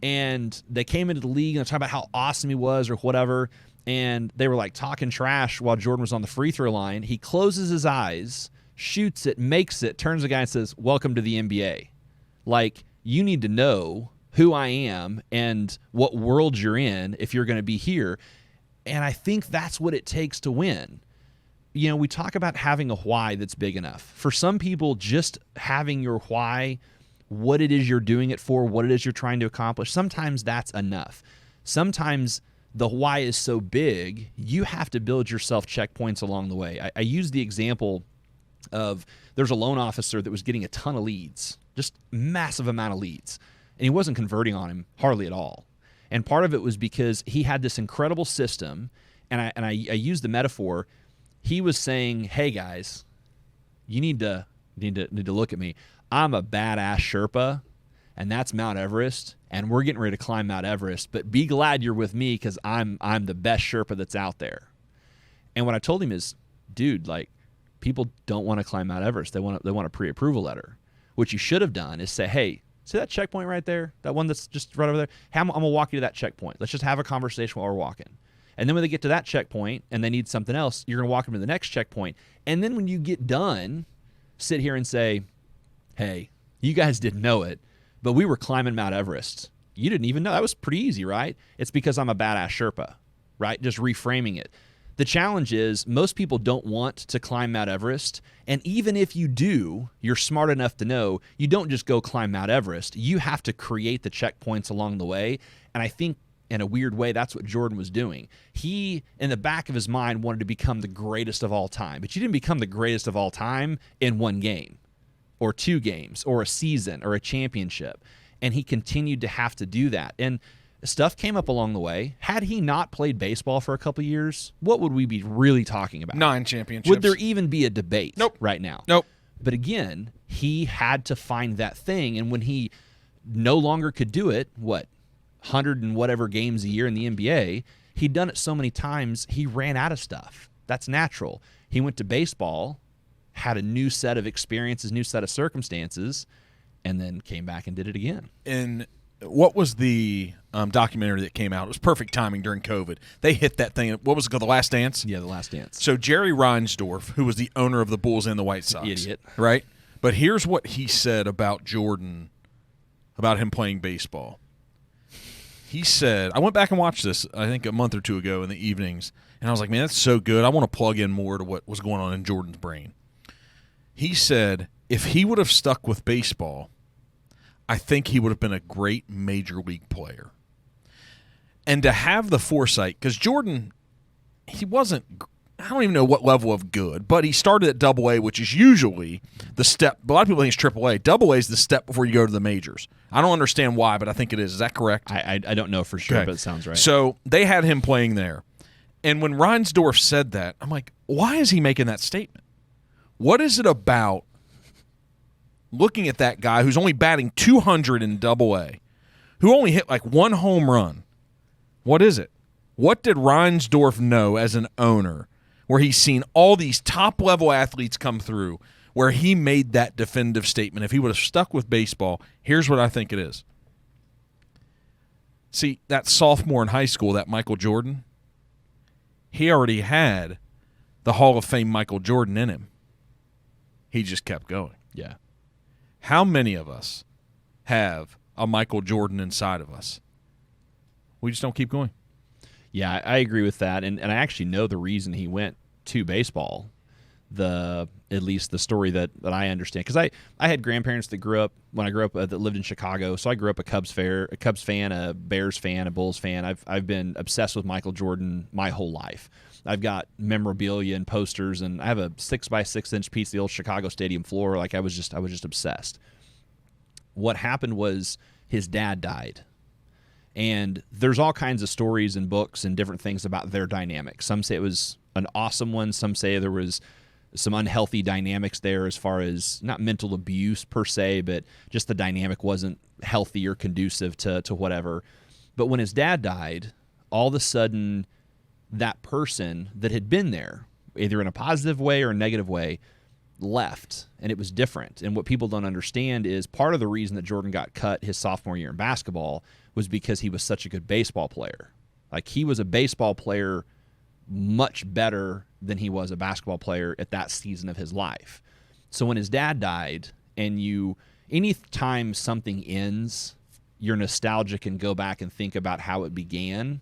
And they came into the league and they talked about how awesome he was or whatever. And they were like talking trash while Jordan was on the free throw line. He closes his eyes, shoots it, makes it, turns to the guy and says, "Welcome to the NBA." Like, you need to know who I am and what world you're in if you're going to be here. And I think that's what it takes to win. You know, we talk about having a why that's big enough. For some people, just having your why, what it is you're doing it for, what it is you're trying to accomplish, sometimes that's enough. Sometimes the why is so big, you have to build yourself checkpoints along the way. I use the example of there's a loan officer that was getting a ton of leads, just massive amount of leads. And he wasn't converting on him hardly at all. And part of it was because he had this incredible system, and I used the metaphor. He was saying, "Hey guys, you need to look at me. I'm a badass Sherpa, and that's Mount Everest, and we're getting ready to climb Mount Everest. But be glad you're with me because I'm the best Sherpa that's out there." And what I told him is, dude, like, people don't want to climb Mount Everest. They want a pre-approval letter. What you should have done is say, "Hey, See that checkpoint right there? That one that's just right over there? I'm going to walk you to that checkpoint. Let's just have a conversation while we're walking. And then when they get to that checkpoint and they need something else, you're going to walk them to the next checkpoint. And then when you get done, sit here and say, hey, you guys didn't know it, but we were climbing Mount Everest. You didn't even know. That was pretty easy, right? It's because I'm a badass Sherpa, right? Just reframing it. The challenge is most people don't want to climb Mount Everest. And even if you do, you're smart enough to know you don't just go climb Mount Everest. You have to create the checkpoints along the way. And I think in a weird way, that's what Jordan was doing. He, in the back of his mind, wanted to become the greatest of all time. But you didn't become the greatest of all time in one game or 2 games or a season or a championship. And he continued to have to do that. And stuff came up along the way. Had he not played baseball for a couple of years, what would we be really talking about? 9 championships. Would there even be a debate right now? Nope. But again, he had to find that thing. And when he no longer could do it, 100 and whatever games a year in the NBA, he'd done it so many times, he ran out of stuff. That's natural. He went to baseball, had a new set of experiences, new set of circumstances, and then came back and did it again. And what was the documentary that came out? It was perfect timing during COVID. They hit that thing. What was it called? The Last Dance? Yeah, The Last Dance. So Jerry Reinsdorf, who was the owner of the Bulls and the White Sox. Idiot. Right? But here's what he said about Jordan, about him playing baseball. He said, I went back and watched this, I think a month or 2 ago in the evenings, and I was like, man, that's so good. I want to plug in more to what was going on in Jordan's brain. He said, if he would have stuck with baseball, I think he would have been a great major league player. And to have the foresight, because Jordan, he wasn't, I don't even know what level of good, but he started at Double-A, which is usually the step. A lot of people think it's Triple-A. Double-A is the step before you go to the majors. I don't understand why, but I think it is. Is that correct? I don't know for sure, but it sounds right. So they had him playing there. And when Reinsdorf said that, I'm like, why is he making that statement? What is it about looking at that guy who's only batting 200 in Double-A, who only hit like 1 home run? What is it? What did Reinsdorf know as an owner where he's seen all these top-level athletes come through, where he made that definitive statement? If he would have stuck with baseball, here's what I think it is. See, that sophomore in high school, that Michael Jordan, he already had the Hall of Fame Michael Jordan in him. He just kept going. Yeah. How many of us have a Michael Jordan inside of us? We just don't keep going. Yeah, I agree with that, and I actually know the reason he went to baseball. At least the story that I understand, because I had grandparents that grew up when I grew up that lived in Chicago, so I grew up a Cubs fan, a Bears fan, a Bulls fan. I've been obsessed with Michael Jordan my whole life. I've got memorabilia and posters, and I have a 6x6 piece of the old Chicago Stadium floor. Like I was just obsessed. What happened was his dad died. And there's all kinds of stories and books and different things about their dynamic. Some say it was an awesome one. Some say there was some unhealthy dynamics there as far as not mental abuse per se, but just the dynamic wasn't healthy or conducive to whatever. But when his dad died, all of a sudden that person that had been there, either in a positive way or a negative way, left, and it was different. And what people don't understand is part of the reason that Jordan got cut his sophomore year in basketball was because he was such a good baseball player. Like, he was a baseball player much better than he was a basketball player at that season of his life. So when his dad died, and any time something ends, you're nostalgic and go back and think about how it began.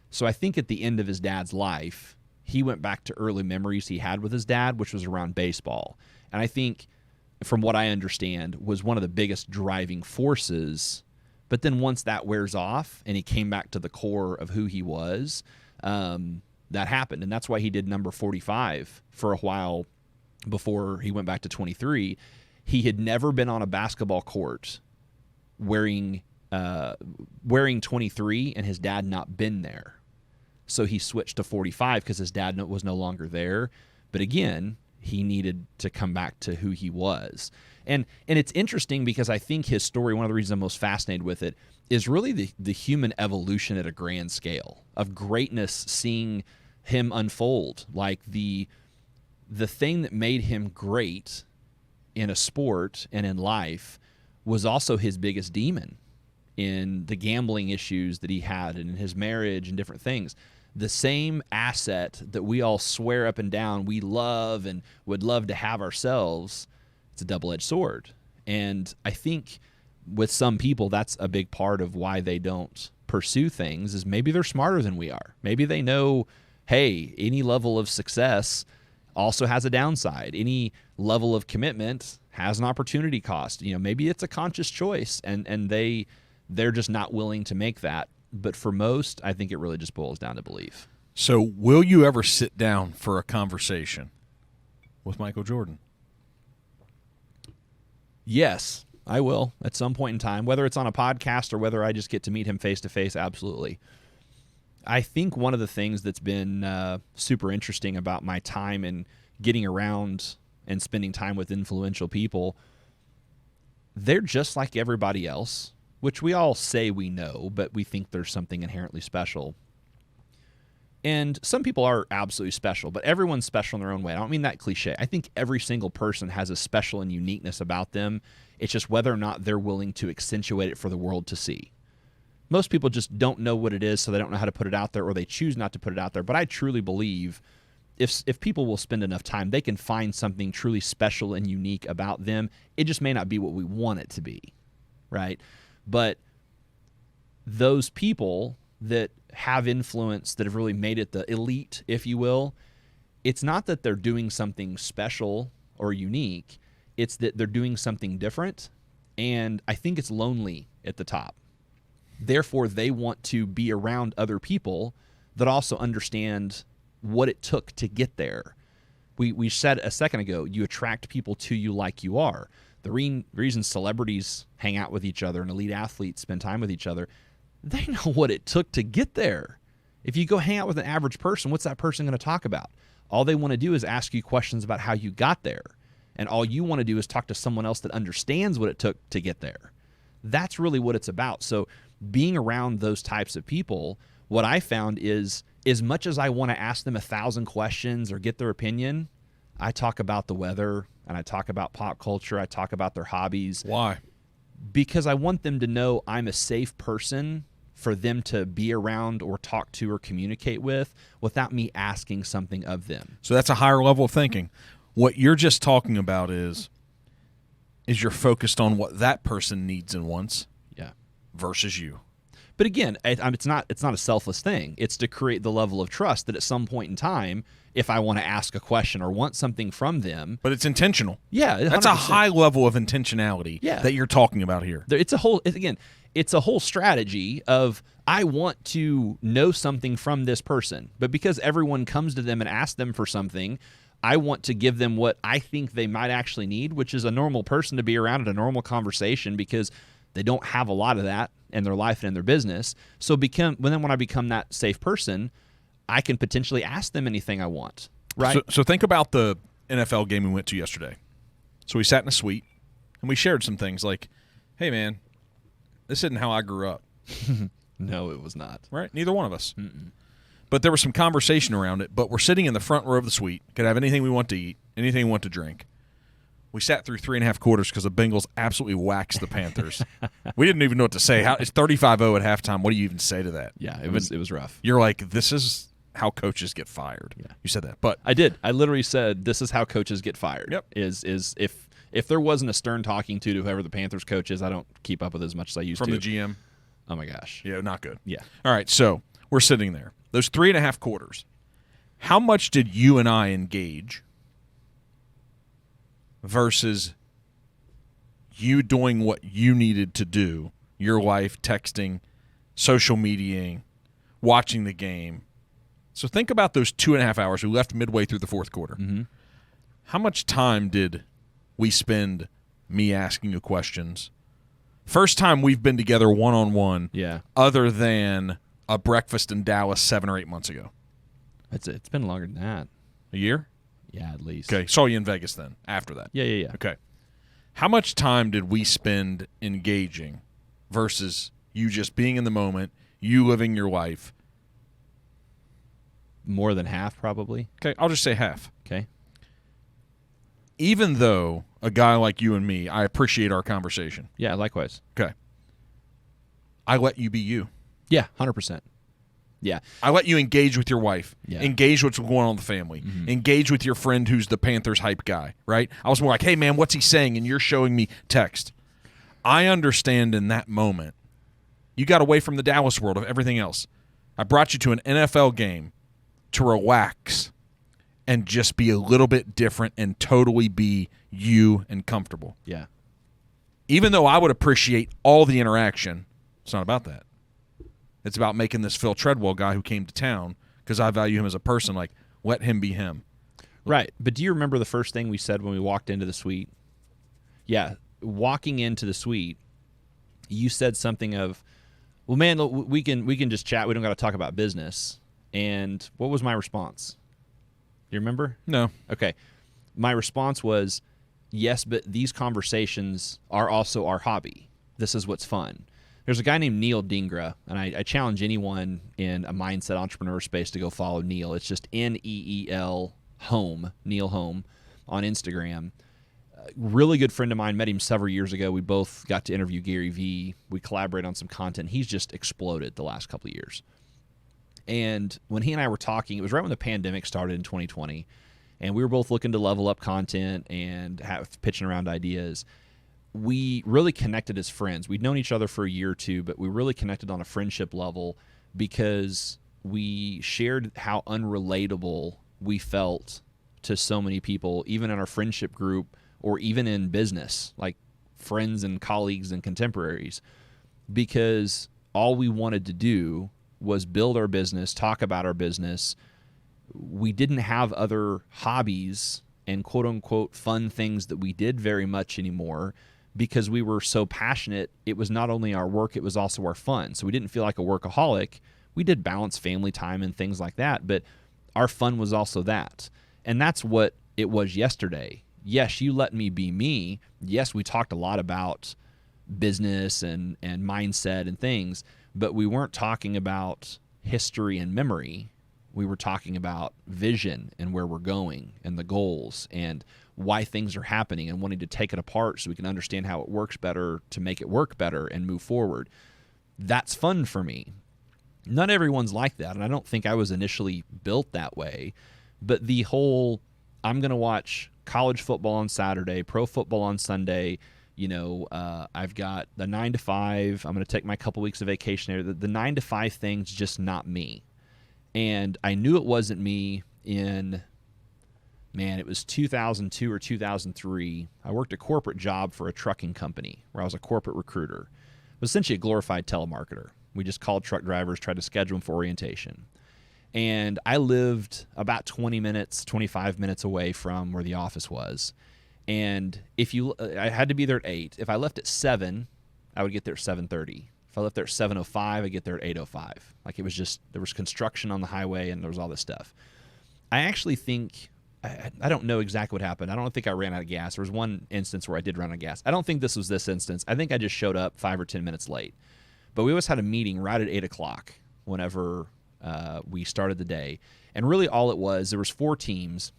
So I think at the end of his dad's life, he went back to early memories he had with his dad, which was around baseball. And I think, from what I understand, was one of the biggest driving forces. But then once that wears off and he came back to the core of who he was, that happened. And that's why he did number 45 for a while before he went back to 23. He had never been on a basketball court wearing 23, and his dad not been there. So he switched to 45 because his dad was no longer there. But again, he needed to come back to who he was. And it's interesting because I think his story, one of the reasons I'm most fascinated with it, is really the human evolution at a grand scale of greatness, seeing him unfold. Like the thing that made him great in a sport and in life was also his biggest demon in the gambling issues that he had and in his marriage and different things. The same asset that we all swear up and down we love and would love to have ourselves, it's a double-edged sword. And I think with some people, that's a big part of why they don't pursue things, is maybe they're smarter than we are. Maybe they know, hey, any level of success also has a downside. Any level of commitment has an opportunity cost. Maybe it's a conscious choice, and they're just not willing to make that. But for most, I think it really just boils down to belief. So will you ever sit down for a conversation with Michael Jordan? Yes, I will at some point in time, whether it's on a podcast or whether I just get to meet him face to face. Absolutely. I think one of the things that's been super interesting about my time and getting around and spending time with influential people, they're just like everybody else, which we all say we know, but we think there's something inherently special. And some people are absolutely special, but everyone's special in their own way. I don't mean that cliche. I think every single person has a special and uniqueness about them. It's just whether or not they're willing to accentuate it for the world to see. Most people just don't know what it is, so they don't know how to put it out there, or they choose not to put it out there. But I truly believe if people will spend enough time, they can find something truly special and unique about them. It just may not be what we want it to be, right? But those people that have influence, that have really made it the elite, if you will, it's not that they're doing something special or unique. It's that they're doing something different, and I think it's lonely at the top. Therefore, they want to be around other people that also understand what it took to get there. We said a second ago, you attract people to you like you are. The reason celebrities hang out with each other and elite athletes spend time with each other, they know what it took to get there. If you go hang out with an average person, what's that person going to talk about? All they want to do is ask you questions about how you got there. And all you want to do is talk to someone else that understands what it took to get there. That's really what it's about. So being around those types of people, what I found is, as much as I want to ask them 1,000 questions or get their opinion, I talk about the weather and I talk about pop culture. I talk about their hobbies. Why? Because I want them to know I'm a safe person for them to be around or talk to or communicate with without me asking something of them. So that's a higher level of thinking. What you're just talking about is you're focused on what that person needs and wants, yeah, versus you. But again, it's not a selfless thing. It's to create the level of trust that at some point in time, if I want to ask a question or want something from them. But it's intentional. Yeah. 100%. That's a high level of intentionality that you're talking about here. It's a whole strategy of, I want to know something from this person. But because everyone comes to them and asks them for something, I want to give them what I think they might actually need, which is a normal person to be around at a normal conversation, because they don't have a lot of that in their life and in their business. So when I become that safe person, I can potentially ask them anything I want, right? So think about the NFL game we went to yesterday. So we sat in a suite, and we shared some things like, hey, man, this isn't how I grew up. No, it was not. Right? Neither one of us. Mm-mm. But there was some conversation around it, but we're sitting in the front row of the suite, could have anything we want to eat, anything we want to drink. We sat through 3.5 quarters because the Bengals absolutely waxed the Panthers. We didn't even know what to say. It's 35-0 at halftime. What do you even say to that? Yeah, it was rough. You're like, this is how coaches get fired. Yeah. You said that. But I did. I literally said, this is how coaches get fired. Yep. Is if there wasn't a stern talking to whoever the Panthers coach is, I don't keep up with as much as I used from to. the GM. Oh, my gosh. Yeah, not good. Yeah. All right, so we're sitting there. Those 3.5 quarters, how much did you and I engage versus you doing what you needed to do, your wife, texting, social mediaing, watching the game? So think about those 2.5 hours. We left midway through the fourth quarter. Mm-hmm. How much time did we spend me asking you questions? First time we've been together one-on-one, Yeah. other than a breakfast in Dallas 7 or 8 months ago. It's been longer than that. A year? Yeah, at least. Okay, saw you in Vegas then, after that. Yeah. Okay. How much time did we spend engaging versus you just being in the moment, you living your life? More than half, probably. Okay, I'll just say half. Okay. Even though a guy like you and me, I appreciate our conversation. Yeah, likewise. Okay. I let you be you. Yeah, 100%. Yeah. I let you engage with your wife, Yeah. engage what's going on in the family, engage with your friend who's the Panthers hype guy, right? I was more like, hey, man, what's he saying? And you're showing me text. I understand in that moment, you got away from the Dallas world of everything else. I brought you to an NFL game to relax and just be a little bit different and totally be you and comfortable. Yeah. Even though I would appreciate all the interaction, it's not about that. It's about making this Phil Treadwell guy who came to town, because I value him as a person, like, let him be him. Right. But do you remember the first thing we said when we walked into the suite? Yeah. Walking into the suite, you said something of, well, man, we can just chat. We don't got to talk about business. And what was my response? Do you remember? No. Okay. My response was, yes, but these conversations are also our hobby. This is what's fun. There's a guy named Neil Dingra, and I challenge anyone in a mindset entrepreneur space to go follow Neil. It's just Neel Home, Neil Home, on Instagram. Really good friend of mine. Met him several years ago. We both got to interview Gary Vee. We collaborate on some content. He's just exploded the last couple of years. And when he and I were talking, it was right when the pandemic started in 2020, and we were both looking to level up content and pitching around ideas. We really connected as friends. We'd known each other for a year or two, but we really connected on a friendship level because we shared how unrelatable we felt to so many people, even in our friendship group or even in business, like friends and colleagues and contemporaries, because all we wanted to do was build our business, talk about our business. We didn't have other hobbies and quote-unquote fun things that we did very much anymore, because we were so passionate. It was not only our work, it was also our fun. So we didn't feel like a workaholic. We did balance family time and things like that, but our fun was also that. And that's what it was yesterday. Yes, you let me be me. Yes, we talked a lot about business and mindset and things, but we weren't talking about history and memory. We were talking about vision and where we're going and the goals and why things are happening and wanting to take it apart so we can understand how it works better to make it work better and move forward. That's fun for me. Not everyone's like that, and I don't think I was initially built that way, but the whole, I'm going to watch college football on Saturday, pro football on Sunday, I've got the 9 to 5, I'm going to take my couple weeks of vacation there. The 9 to 5 thing's just not me. And I knew it wasn't me it was 2002 or 2003. I worked a corporate job for a trucking company where I was a corporate recruiter. It was essentially a glorified telemarketer. We just called truck drivers, tried to schedule them for orientation. And I lived about 20 minutes, 25 minutes away from where the office was. And I had to be there at 8. If I left at 7, I would get there at 7:30. If I left there at 7:05, I'd get there at 8:05. Like, it was just, there was construction on the highway and there was all this stuff. I actually think, I don't know exactly what happened. I don't think I ran out of gas. There was one instance where I did run out of gas. I don't think this was this instance. I think I just showed up 5 or 10 minutes late. But we always had a meeting right at 8 o'clock whenever we started the day. And really all it was, there was 4 teams.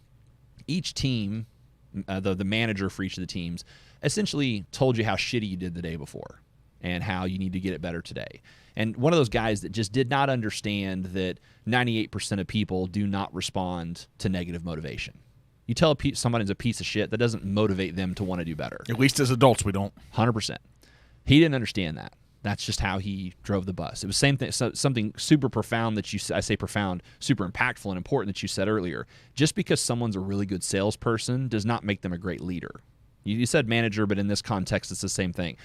Each team, the manager for each of the teams, essentially told you how shitty you did the day before and how you need to get it better today. And one of those guys that just did not understand that 98% of people do not respond to negative motivation. You tell somebody's a piece of shit, that doesn't motivate them to want to do better. At least as adults, we don't. 100%. He didn't understand that. That's just how he drove the bus. It was the same thing, something super profound that I say profound, super impactful and important that you said earlier. Just because someone's a really good salesperson does not make them a great leader. You said manager, but in this context, it's the same thing.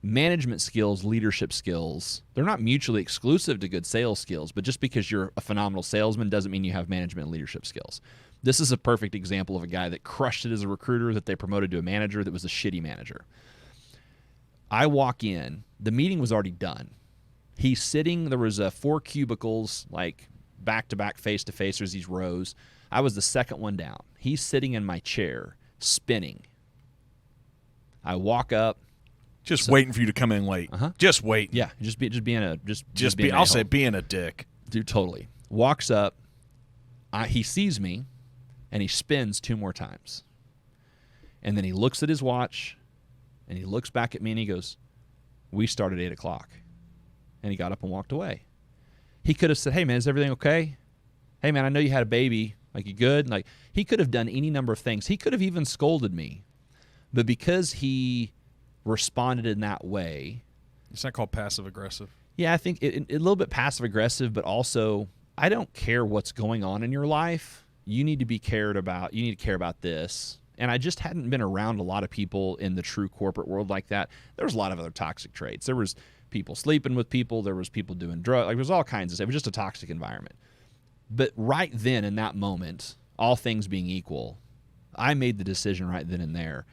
Management skills, leadership skills, they're not mutually exclusive to good sales skills, but just because you're a phenomenal salesman doesn't mean you have management and leadership skills. This is a perfect example of a guy that crushed it as a recruiter, that they promoted to a manager that was a shitty manager. I walk in, the meeting was already done. He's sitting, there was 4 cubicles, like back-to-back, face-to-face, there's these rows. I was the second one down. He's sitting in my chair, spinning. I walk up. Just waiting for you to come in late. Just waiting. Yeah, just being a being a dick. Dude, totally. Walks up. He sees me, and he spins 2 more times. And then he looks at his watch, and he looks back at me, and he goes, we start at 8 o'clock. And he got up and walked away. He could have said, hey, man, is everything okay? Hey, man, I know you had a baby. Like, you good? Like, he could have done any number of things. He could have even scolded me. But because he responded in that way. It's not called passive-aggressive. Yeah, I think a little bit passive-aggressive, but also I don't care what's going on in your life. You need to be cared about. You need to care about this. And I just hadn't been around a lot of people in the true corporate world like that. There was a lot of other toxic traits. There was people sleeping with people. There was people doing drugs. Like, there was all kinds of stuff. It was just a toxic environment. But right then, in that moment, all things being equal, I made the decision right then and there.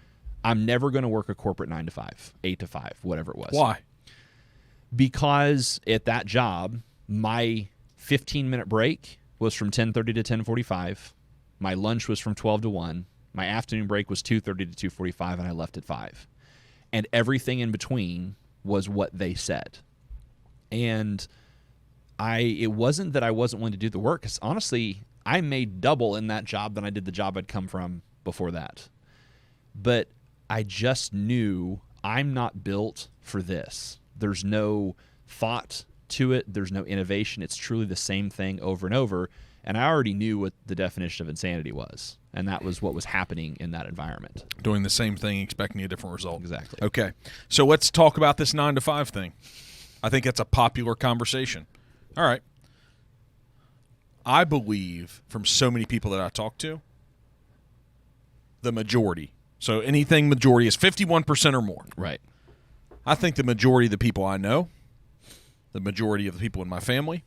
I'm never going to work a corporate 9 to 5, 8 to 5, whatever it was. Why? Because at that job, my 15-minute break was from 10:30 to 10:45. My lunch was from 12 to 1. My afternoon break was 2:30 to 2:45, and I left at 5. And everything in between was what they said. And it wasn't that I wasn't willing to do the work, because honestly, I made double in that job than I did the job I'd come from before that. But I just knew I'm not built for this. There's no thought to it. There's no innovation. It's truly the same thing over and over. And I already knew what the definition of insanity was. And that was what was happening in that environment. Doing the same thing, expecting a different result. Exactly. Okay. So let's talk about this 9 to 5 thing. I think that's a popular conversation. All right. I believe from so many people that I talk to, the majority. So anything majority is 51% or more. Right. I think the majority of the people I know, the majority of the people in my family,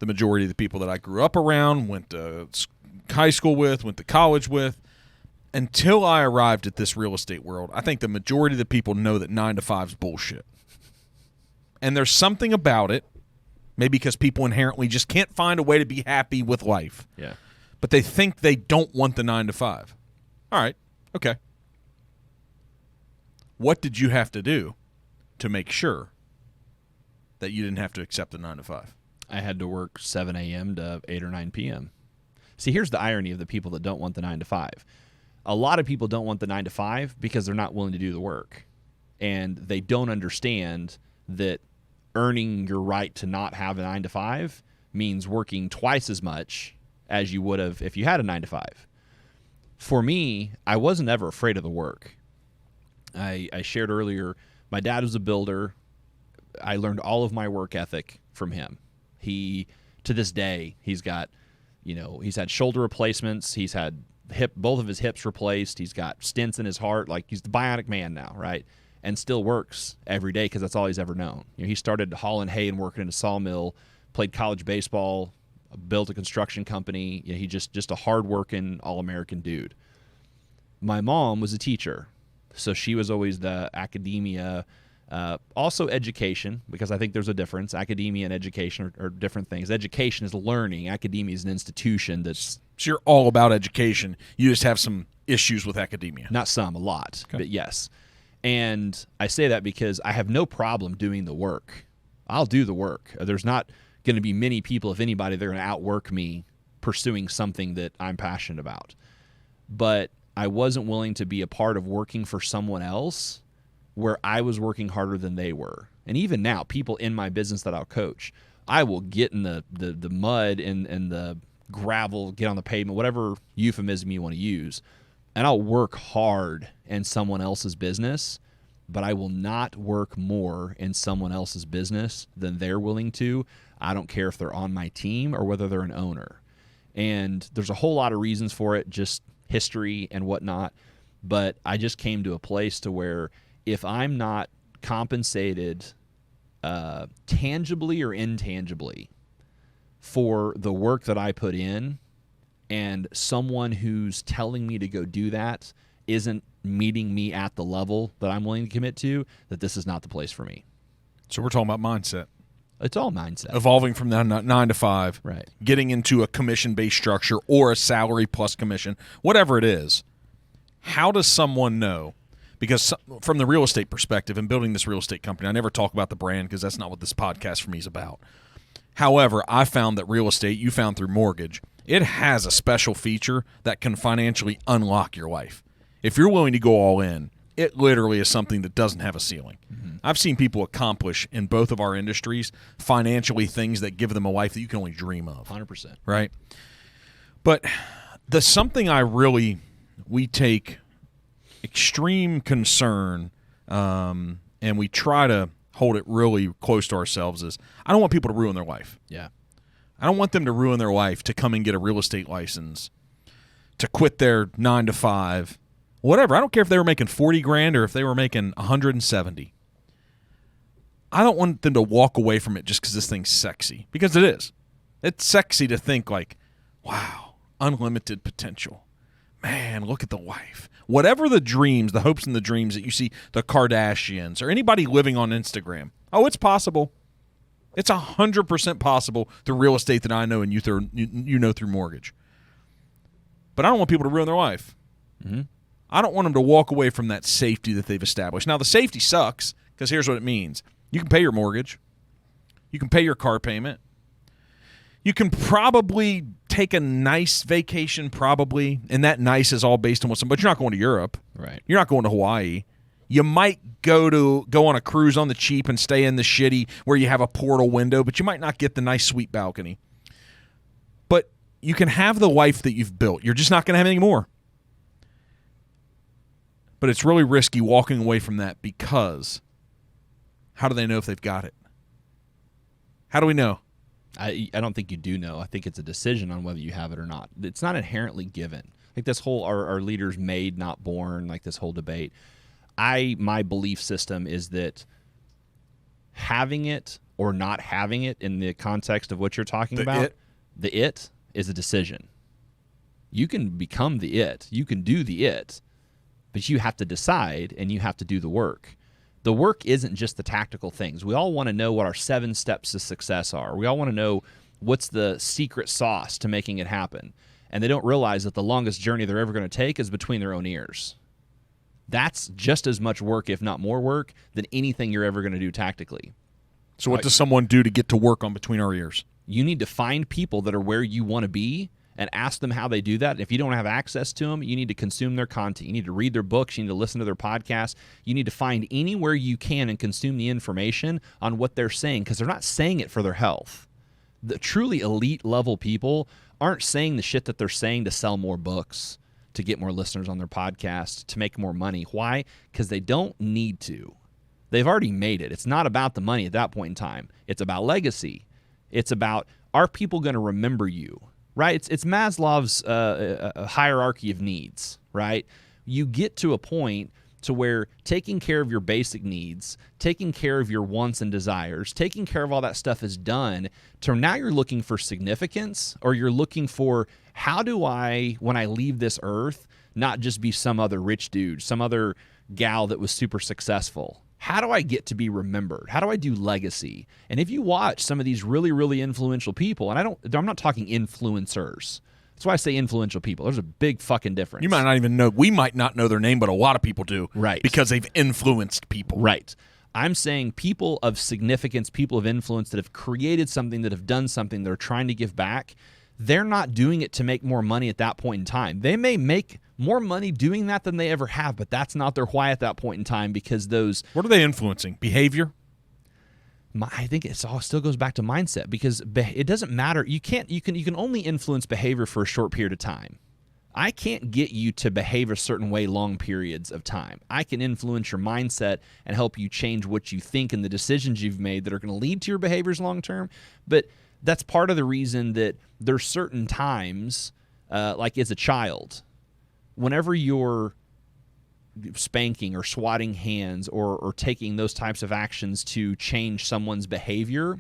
the majority of the people that I grew up around, went to high school with, went to college with, until I arrived at this real estate world, I think the majority of the people know that 9 to 5 is bullshit. And there's something about it, maybe because people inherently just can't find a way to be happy with life. Yeah. But they think they don't want the 9 to 5. All right. Okay. What did you have to do to make sure that you didn't have to accept the 9 to 5? I had to work 7 a.m. to 8 or 9 p.m. See, here's the irony of the people that don't want the 9 to 5. A lot of people don't want the 9 to 5 because they're not willing to do the work. And they don't understand that earning your right to not have a 9 to 5 means working twice as much as you would have if you had a 9 to 5. For me, I wasn't ever afraid of the work. I shared earlier, my dad was a builder. I learned all of my work ethic from him. He, to this day, he's got, he's had shoulder replacements. He's had both of his hips replaced. He's got stents in his heart. Like, he's the bionic man now, right? And still works every day because that's all he's ever known. He started hauling hay and working in a sawmill, played college baseball, built a construction company. He just a hard-working, all-American dude. My mom was a teacher, so she was always the academia, also education, because I think there's a difference. Academia and education are different things. Education is learning. Academia is an institution that's... So you're all about education. You just have some issues with academia. Not some, a lot, okay. But yes. And I say that because I have no problem doing the work. I'll do the work. There's not going to be many people, if anybody, they're going to outwork me pursuing something that I'm passionate about. But I wasn't willing to be a part of working for someone else where I was working harder than they were. And even now, people in my business that I'll coach, I will get in the mud and the gravel, get on the pavement, whatever euphemism you want to use, and I'll work hard in someone else's business, but I will not work more in someone else's business than they're willing to. I don't care if they're on my team or whether they're an owner. And there's a whole lot of reasons for it, just history and whatnot. But I just came to a place to where if I'm not compensated tangibly or intangibly for the work that I put in, and someone who's telling me to go do that isn't meeting me at the level that I'm willing to commit to, that this is not the place for me. So we're talking about mindset. It's all mindset. Evolving from that 9 to 5, right? Getting into a commission-based structure or a salary plus commission, whatever it is. How does someone know? Because from the real estate perspective and building this real estate company, I never talk about the brand because that's not what this podcast for me is about. However, I found that real estate, you found through mortgage, it has a special feature that can financially unlock your life. If you're willing to go all in, it literally is something that doesn't have a ceiling. Mm-hmm. I've seen people accomplish in both of our industries financially things that give them a life that you can only dream of. 100%. Right? But we take extreme concern, and we try to hold it really close to ourselves is I don't want people to ruin their life. Yeah. I don't want them to ruin their life to come and get a real estate license, to quit their 9 to 5, whatever. I don't care if they were making 40 grand or if they were making 170. I don't want them to walk away from it just because this thing's sexy, because it is. It's sexy to think like, wow, unlimited potential. Man, look at the life. Whatever the dreams, the hopes and the dreams that you see the Kardashians or anybody living on Instagram. Oh, it's possible. It's 100% possible through real estate that I know and you know through mortgage. But I don't want people to ruin their life. Mm-hmm. I don't want them to walk away from that safety that they've established. Now, the safety sucks because here's what it means. You can pay your mortgage. You can pay your car payment. You can probably take a nice vacation, probably, and that nice is all based on what's. But you're not going to Europe. Right. You're not going to Hawaii. You might go on a cruise on the cheap and stay in the shitty where you have a portal window, but you might not get the nice sweet balcony. But you can have the life that you've built. You're just not going to have any more. But it's really risky walking away from that because how do they know if they've got it? How do we know? I don't think you do know. I think it's a decision on whether you have it or not. It's not inherently given. Like this whole our leaders made, not born, like this whole debate. My belief system is that having it or not having it in the context of what you're talking about, the it is a decision. You can become the it. You can do the it, but you have to decide and you have to do the work. The work isn't just the tactical things. We all want to know what our 7 steps to success are. We all want to know what's the secret sauce to making it happen. And they don't realize that the longest journey they're ever going to take is between their own ears. That's just as much work, if not more work, than anything you're ever going to do tactically. So what does someone do to get to work on between our ears? You need to find people that are where you want to be and ask them how they do that. If you don't have access to them, you need to consume their content. You need to read their books. You need to listen to their podcasts. You need to find anywhere you can and consume the information on what they're saying, because they're not saying it for their health. The truly elite level people aren't saying the shit that they're saying to sell more books, to get more listeners on their podcast, to make more money. Why? Because they don't need to. They've already made it. It's not about the money at that point in time. It's about legacy. It's about, are people going to remember you? Right? It's Maslow's hierarchy of needs, right? You get to a point to where taking care of your basic needs, taking care of your wants and desires, taking care of all that stuff is done, to now you're looking for significance, or you're looking for, how do I, when I leave this earth, not just be some other rich dude, some other gal that was super successful? How do I get to be remembered? How do I do legacy? And if you watch some of these really, really influential people, and I'm not talking influencers. That's why I say influential people. There's a big fucking difference. You might not even know. We might not know their name, but a lot of people do. Right. Because they've influenced people. Right. I'm saying people of significance, people of influence that have created something, that have done something, that are trying to give back. They're not doing it to make more money at that point in time. They may make more money doing that than they ever have, but that's not their why at that point in time, because those... What are they influencing? Behavior? I think it all still goes back to mindset, because it doesn't matter. You can only influence behavior for a short period of time. I can't get you to behave a certain way long periods of time. I can influence your mindset and help you change what you think and the decisions you've made that are going to lead to your behaviors long term, but that's part of the reason that there's certain times, like as a child, whenever you're spanking or swatting hands or taking those types of actions to change someone's behavior,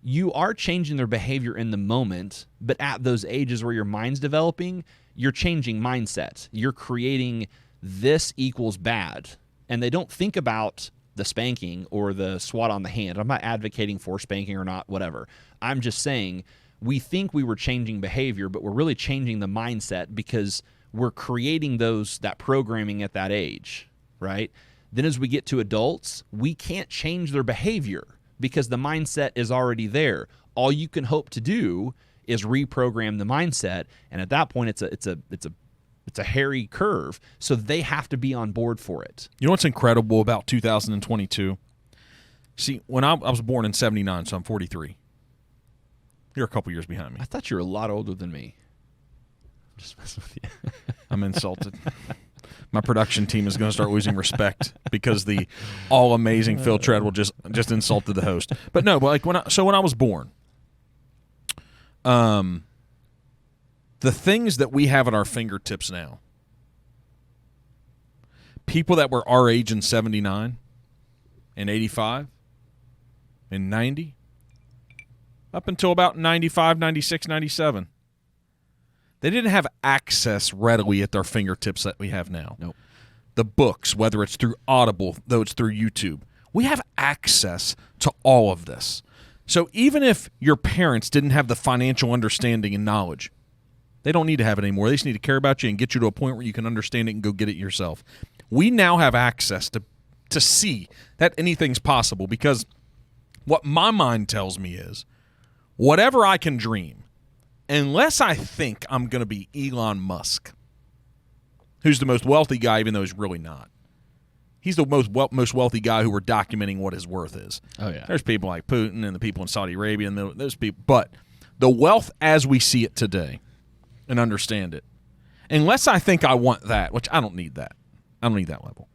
you are changing their behavior in the moment, but at those ages where your mind's developing, you're changing mindset. You're creating this equals bad. And they don't think about the spanking or the swat on the hand. I'm not advocating for spanking or not, whatever. I'm just saying we think we were changing behavior, but we're really changing the mindset because we're creating that programming at that age, right? Then as we get to adults, we can't change their behavior because the mindset is already there. All you can hope to do is reprogram the mindset, and at that point, it's It's a hairy curve. So they have to be on board for it. You know what's incredible about 2022? See, when I was born in 79, so I'm 43. You're a couple years behind me. I thought you were a lot older than me. Just messing with you. I'm insulted. My production team is going to start losing respect because the all-amazing Phil Treadwell just insulted the host. But no, like when I was born, the things that we have at our fingertips now, people that were our age in 79 and 85 and 90, up until about 95, 96, 97, they didn't have access readily at their fingertips that we have now. Nope. The books, whether it's through Audible, though it's through YouTube, we have access to all of this. So even if your parents didn't have the financial understanding and knowledge, they don't need to have it anymore. They just need to care about you and get you to a point where you can understand it and go get it yourself. We now have access to see that anything's possible, because what my mind tells me is whatever I can dream, unless I think I'm going to be Elon Musk, who's the most wealthy guy, even though he's really not. He's the most wealthy guy who we're documenting what his worth is. Oh, yeah. There's people like Putin and the people in Saudi Arabia and those people. But the wealth as we see it today and understand it, unless I think I want that, which I don't need that. I don't need that level.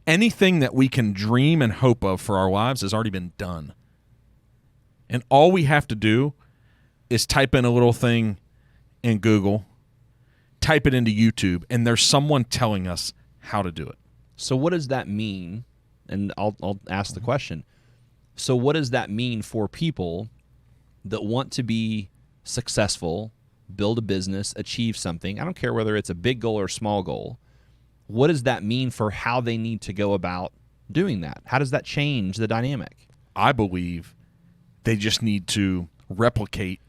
Anything that we can dream and hope of for our lives has already been done. And all we have to do is type in a little thing in Google, type it into YouTube, and there's someone telling us how to do it. So what does that mean? And I'll ask the question. So what does that mean for people that want to be successful, build a business, achieve something? I don't care whether it's a big goal or a small goal. What does that mean for how they need to go about doing that? How does that change the dynamic? I believe they just need to replicate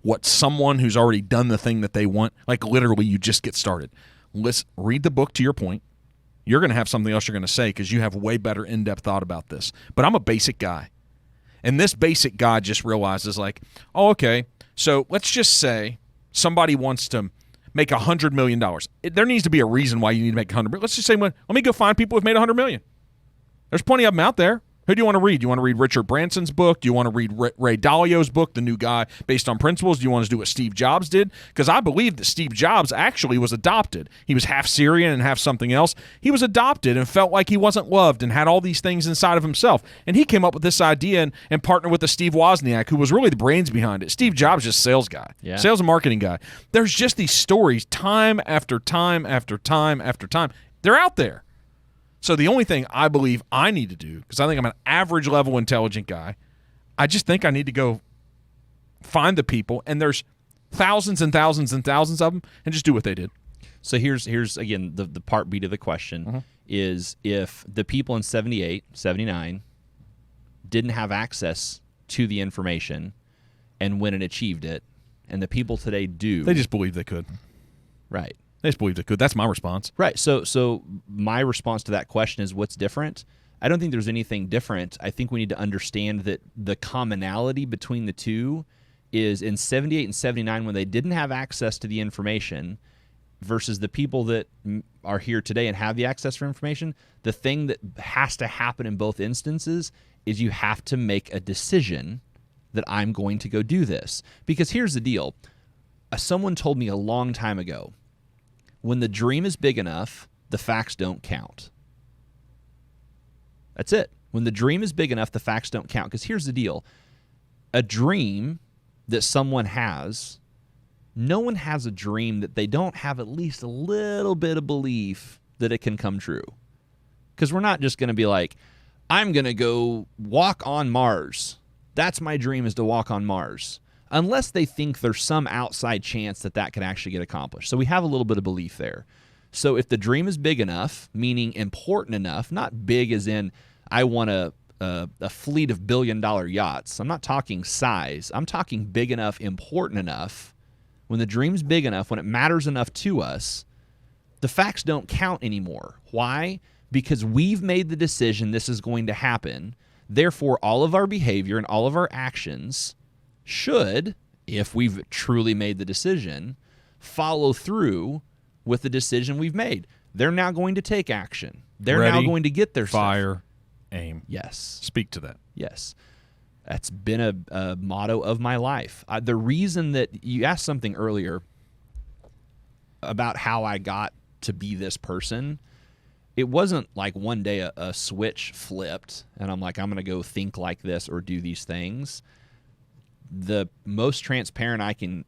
what someone who's already done the thing that they want, like literally you just get started. Let's read the book to your point. You're going to have something else you're going to say because you have way better in-depth thought about this. But I'm a basic guy. And this basic guy just realizes like, oh, okay, so let's just say somebody wants to make $100 million. There needs to be a reason why you need to make $100 million. Let's just say, let me go find people who've made $100 million. There's plenty of them out there. Who do you want to read? Do you want to read Richard Branson's book? Do you want to read Ray Dalio's book, The New Guy Based on Principles? Do you want to do what Steve Jobs did? Because I believe that Steve Jobs actually was adopted. He was half Syrian and half something else. He was adopted and felt like he wasn't loved and had all these things inside of himself. And he came up with this idea and partnered with the Steve Wozniak, who was really the brains behind it. Steve Jobs just sales guy, sales and marketing guy. There's just these stories time after time after time after time. They're out there. So the only thing I believe I need to do, because I think I'm an average level intelligent guy, I just think I need to go find the people, and there's thousands and thousands and thousands of them, and just do what they did. So here's again, the part B to the question is, if the people in 78, 79 didn't have access to the information and went and achieved it, and the people today do. They just believed they could. Right. They just believed it could. That's my response. Right. So my response to that question is, what's different? I don't think there's anything different. I think we need to understand that the commonality between the two is in 78 and 79, when they didn't have access to the information, versus the people that are here today and have the access for information. The thing that has to happen in both instances is you have to make a decision that I'm going to go do this. Because here's the deal. Someone told me a long time ago, when the dream is big enough, the facts don't count. That's it. When the dream is big enough, the facts don't count. Because here's the deal. A dream that someone has, no one has a dream that they don't have at least a little bit of belief that it can come true. Because we're not just going to be like, I'm going to go walk on Mars. That's my dream, is to walk on Mars. Unless they think there's some outside chance that that could actually get accomplished. So we have a little bit of belief there. So if the dream is big enough, meaning important enough, not big as in I want a fleet of billion-dollar yachts. I'm not talking size. I'm talking big enough, important enough. When the dream's big enough, when it matters enough to us, the facts don't count anymore. Why? Because we've made the decision this is going to happen. Therefore, all of our behavior and all of our actions should, if we've truly made the decision, follow through with the decision we've made. They're now going to take action. They're Ready, now going to get their fire, stuff. aim. Yes. Speak to that. Yes. That's been a motto of my life. The reason that you asked something earlier about how I got to be this person, it wasn't like one day a switch flipped and I'm like, I'm going to go think like this or do these things. The most transparent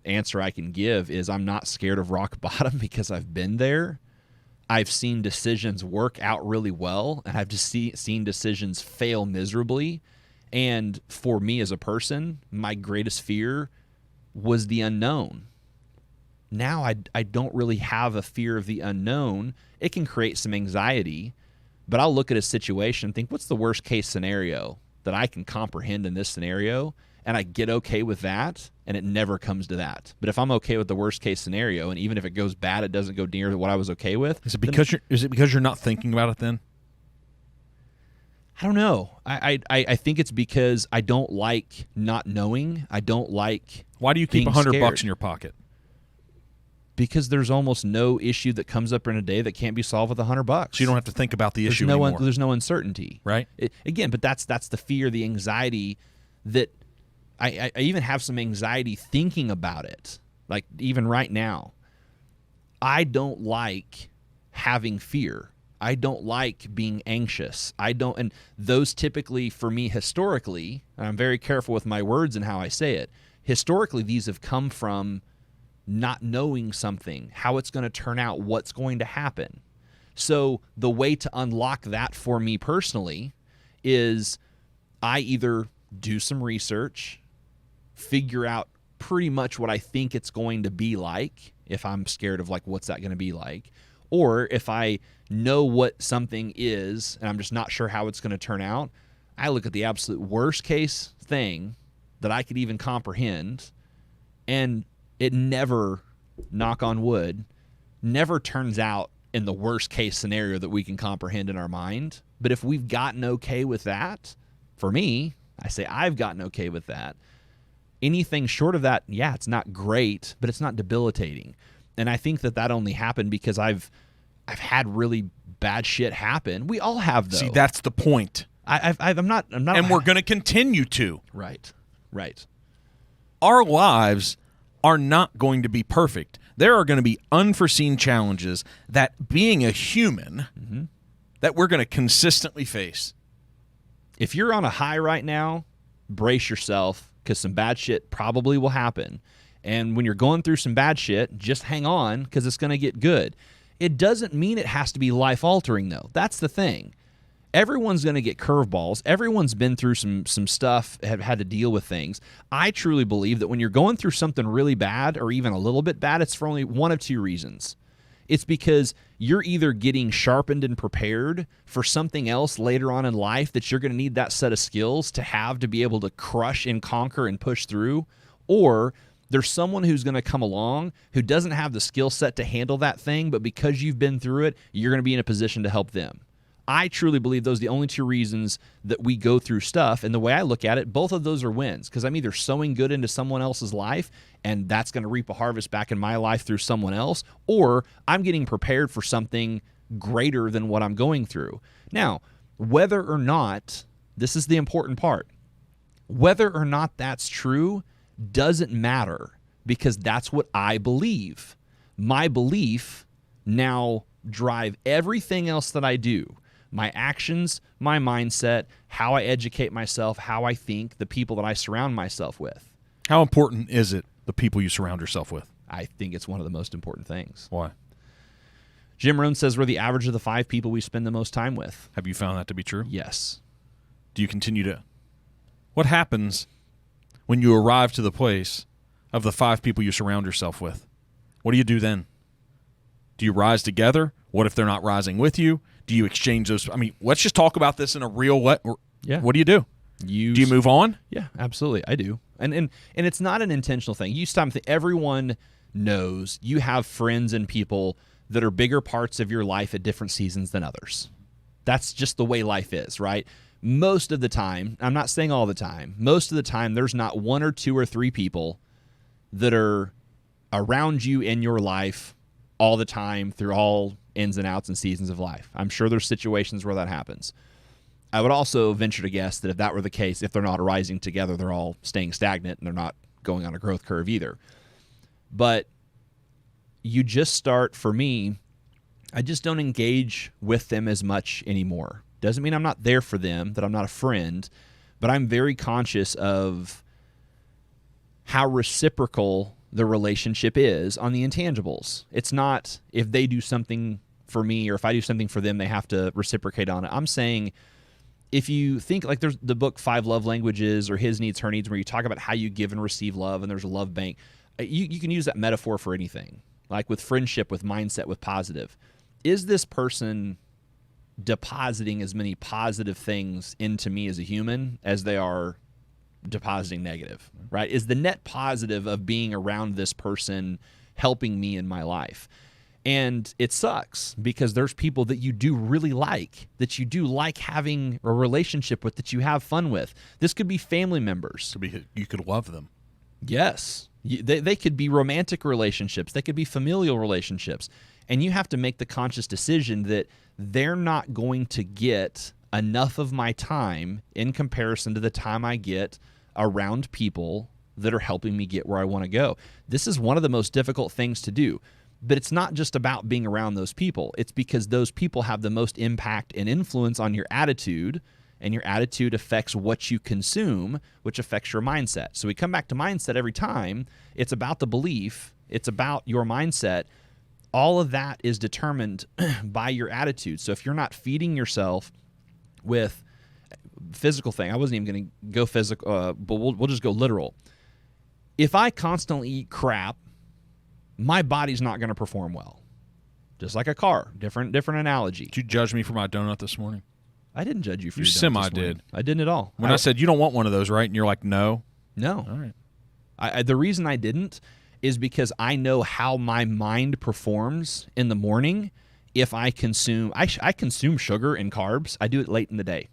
answer I can give is I'm not scared of rock bottom because I've been there. I've seen decisions work out really well, and I've just seen decisions fail miserably. And for me as a person, my greatest fear was the unknown. Now I don't really have a fear of the unknown. It can create some anxiety, but I'll look at a situation and think, what's the worst case scenario that I can comprehend in this scenario? And I get okay with that, and it never comes to that. But if I'm okay with the worst case scenario, and even if it goes bad, it doesn't go near what I was okay with. Is it because you're not thinking about it then? I don't know. I think it's because I don't like not knowing. I don't like. Why do you keep $100 in your pocket? Because there's almost no issue that comes up in a day that can't be solved with $100. So you don't have to think about the issue anymore. There's no uncertainty, right? But that's the fear, the anxiety that I even have some anxiety thinking about it. Like even right now, I don't like having fear. I don't like being anxious. And those typically for me historically, and I'm very careful with my words and how I say it, historically these have come from not knowing something, how it's going to turn out, what's going to happen. So the way to unlock that for me personally is I either do some research, figure out pretty much what I think it's going to be like if I'm scared of like what's that going to be like, or if I know what something is and I'm just not sure how it's going to turn out, I look at the absolute worst case thing that I could even comprehend, and it never, knock on wood, never turns out in the worst case scenario that we can comprehend in our mind. But if we've gotten okay with that, for me, I say I've gotten okay with that. Anything short of that, yeah, it's not great, but it's not debilitating. And I think that only happened because I've had really bad shit happen. We all have, though. See, that's the point. I'm not. And we're going to continue to. Right. Our lives are not going to be perfect. There are going to be unforeseen challenges that being a human that we're going to consistently face. If you're on a high right now, brace yourself because some bad shit probably will happen. And when you're going through some bad shit, just hang on because it's going to get good. It doesn't mean it has to be life-altering, though. That's the thing. Everyone's going to get curveballs. Everyone's been through some stuff, have had to deal with things. I truly believe that when you're going through something really bad or even a little bit bad, it's for only one of two reasons. It's because you're either getting sharpened and prepared for something else later on in life that you're going to need that set of skills to have to be able to crush and conquer and push through, or there's someone who's going to come along who doesn't have the skill set to handle that thing, but because you've been through it, you're going to be in a position to help them. I truly believe those are the only two reasons that we go through stuff. And the way I look at it, both of those are wins because I'm either sowing good into someone else's life and that's going to reap a harvest back in my life through someone else, or I'm getting prepared for something greater than what I'm going through. Now, whether or not, this is the important part, whether or not that's true doesn't matter because that's what I believe. My belief now drive everything else that I do. My actions, my mindset, how I educate myself, how I think, the people that I surround myself with. How important is it, the people you surround yourself with? I think it's one of the most important things. Why? Jim Rohn says we're the average of the 5 people we spend the most time with. Have you found that to be true? Yes. Do you continue to? What happens when you arrive to the place of the 5 people you surround yourself with? What do you do then? Do you rise together? What if they're not rising with you? Do you exchange those? I mean, let's just talk about this in a real way. Yeah. What do you do? Do you move on? Yeah, absolutely. I do. And it's not an intentional thing. You stop and think, everyone knows you have friends and people that are bigger parts of your life at different seasons than others. That's just the way life is, right? Most of the time, I'm not saying all the time, most of the time there's not 1 or 2 or 3 people that are around you in your life all the time through all ins and outs and seasons of life. I'm sure there's situations where that happens. I would also venture to guess that if that were the case, if they're not arising together, they're all staying stagnant and they're not going on a growth curve either. But you just start, for me, I just don't engage with them as much anymore. Doesn't mean I'm not there for them, that I'm not a friend, but I'm very conscious of how reciprocal the relationship is on the intangibles. It's not if they do something for me or if I do something for them, they have to reciprocate on it. I'm saying if you think like there's the book 5 Love Languages or His Needs, Her Needs, where you talk about how you give and receive love, and there's a love bank. You can use that metaphor for anything, like with friendship, with mindset, with positive. Is this person depositing as many positive things into me as a human as they are depositing negative, right? Is the net positive of being around this person helping me in my life? And it sucks because there's people that you do really like, that you do like having a relationship with, that you have fun with. This could be family members. You could love them. Yes. They could be romantic relationships. They could be familial relationships. And you have to make the conscious decision that they're not going to get enough of my time in comparison to the time I get around people that are helping me get where I want to go. This is one of the most difficult things to do. But it's not just about being around those people. It's because those people have the most impact and influence on your attitude, and your attitude affects what you consume, which affects your mindset. So we come back to mindset every time. It's about the belief. It's about your mindset. All of that is determined by your attitude. So if you're not feeding yourself with physical thing, I wasn't even going to go physical, but we'll just go literal. If I constantly eat crap, my body's not going to perform well. Just like a car. Different analogy. Did you judge me for my donut this morning? I didn't judge you for you your donut semi this morning. did. I didn't at all. When I said, you don't want one of those, right? And you're like, no. No. All right. The reason I didn't is because I know how my mind performs in the morning if I consume. I consume sugar and carbs. I do it late in the day.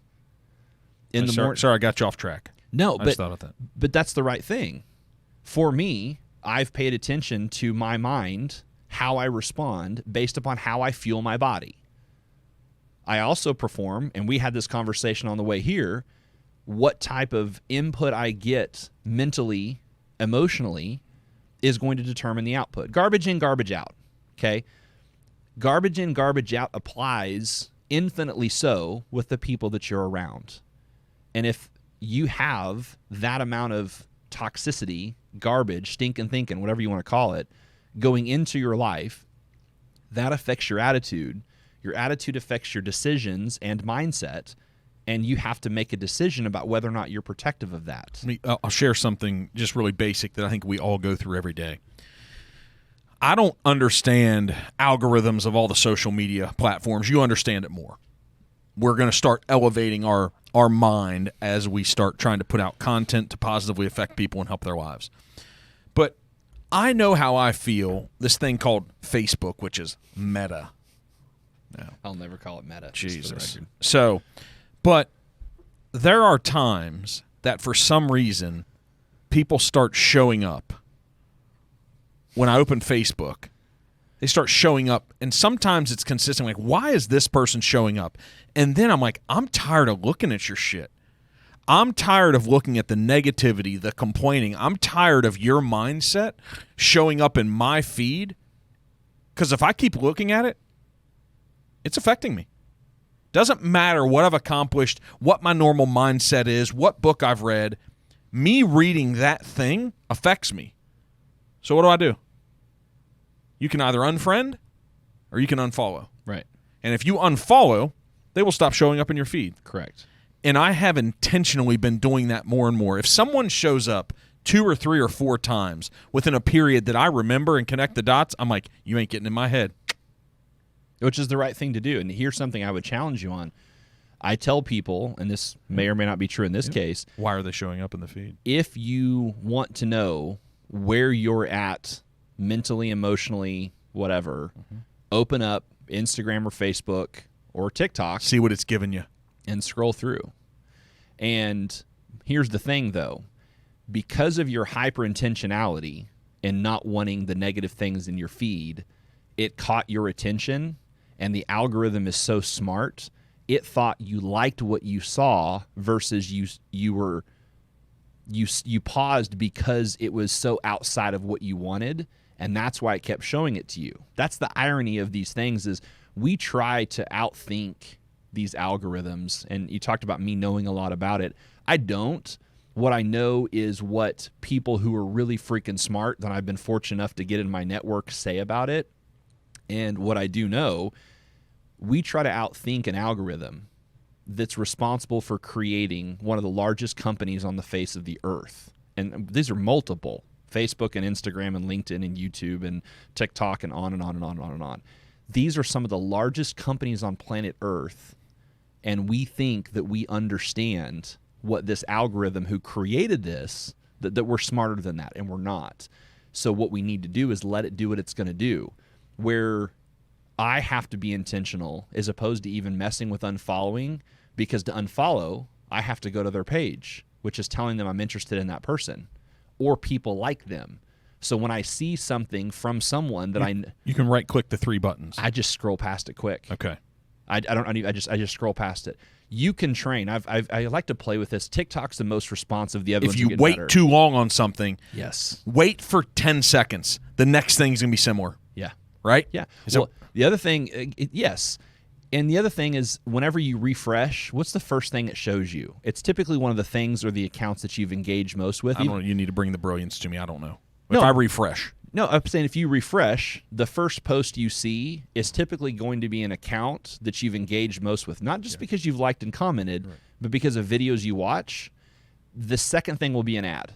Sorry, I got you off track. No, I just thought of that. But that's the right thing. For me, I've paid attention to my mind, how I respond based upon how I feel my body. I also perform, and we had this conversation on the way here, what type of input I get mentally, emotionally, is going to determine the output. Garbage in, garbage out, okay? Garbage in, garbage out applies infinitely so with the people that you're around. And if you have that amount of toxicity, garbage, stinking thinking, whatever you want to call it, going into your life, that affects your attitude. Your attitude affects your decisions and mindset, and you have to make a decision about whether or not you're protective of that. I'll share something just really basic that I think we all go through every day. I don't understand algorithms of all the social media platforms. You understand it more. We're going to start elevating our mind as we start trying to put out content to positively affect people and help their lives. But I know how I feel this thing called Facebook, which is Meta. No. I'll never call it Meta. Jesus. So, but there are times that for some reason people start showing up. When I open Facebook, they start showing up, and sometimes it's consistent. Like, why is this person showing up? And then I'm like, I'm tired of looking at your shit. I'm tired of looking at the negativity, the complaining. I'm tired of your mindset showing up in my feed, because if I keep looking at it, it's affecting me. Doesn't matter what I've accomplished, what my normal mindset is, what book I've read. Me reading that thing affects me. So what do? You can either unfriend or you can unfollow. Right. And if you unfollow, they will stop showing up in your feed. Correct. And I have intentionally been doing that more and more. If someone shows up 2 or 3 or 4 times within a period that I remember and connect the dots, I'm like, you ain't getting in my head. Which is the right thing to do. And here's something I would challenge you on. I tell people, and this may or may not be true in this case. Why are they showing up in the feed? If you want to know where you're at mentally, emotionally, whatever, open up Instagram or Facebook or TikTok. See what it's giving you. And scroll through. And here's the thing, though. Because of your hyper-intentionality and not wanting the negative things in your feed, it caught your attention, and the algorithm is so smart, it thought you liked what you saw versus you paused because it was so outside of what you wanted, and that's why it kept showing it to you. That's the irony of these things, is we try to outthink these algorithms, and you talked about me knowing a lot about it. I don't. What I know is what people who are really freaking smart that I've been fortunate enough to get in my network say about it. And what I do know, we try to outthink an algorithm that's responsible for creating one of the largest companies on the face of the earth. And these are multiple: Facebook and Instagram and LinkedIn and YouTube and TikTok and on and on and on and on and on. These are some of the largest companies on planet Earth, and we think that we understand what this algorithm who created this, that we're smarter than that, and we're not. So what we need to do is let it do what it's going to do. Where I have to be intentional as opposed to even messing with unfollowing, because to unfollow, I have to go to their page, which is telling them I'm interested in that person or people like them. So when I see something from someone that you can right-click the 3 buttons. I just scroll past it quick. Okay. I just scroll past it. You can train. I like to play with this. TikTok's the most responsive. The other if ones you get wait better. too long on something, yes, wait for 10 seconds. The next thing's gonna be similar. Yeah. Right. Yeah. Well, the other thing, yes. And the other thing is, whenever you refresh, what's the first thing it shows you? It's typically one of the things or the accounts that you've engaged most with. I don't know. You need to bring the brilliance to me. I don't know. No. If I refresh. No, I'm saying if you refresh, the first post you see is typically going to be an account that you've engaged most with, not just because you've liked and commented, but because of videos you watch. The second thing will be an ad.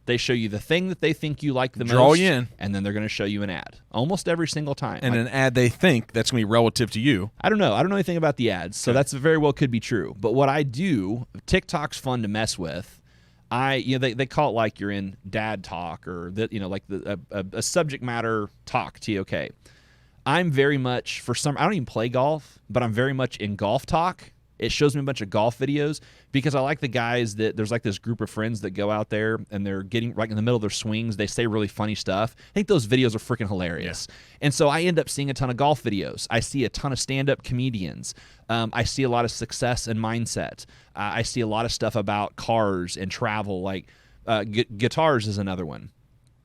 They show you the thing that they think you like the most. Draw you in. And then they're going to show you an ad almost every single time. And an ad they think that's going to be relative to you. I don't know. I don't know anything about the ads, so that's very well could be true. But what I do, TikTok's fun to mess with. They call it like you're in dad talk or a subject matter talk, TOK. I'm very much I don't even play golf, but I'm very much in golf talk. It shows me a bunch of golf videos because I like the guys that there's like this group of friends that go out there and they're getting right in the middle of their swings. They say really funny stuff. I think those videos are freaking hilarious. Yeah. And so I end up seeing a ton of golf videos. I see a ton of stand-up comedians. I see a lot of success and mindset. I see a lot of stuff about cars and travel, like guitars is another one.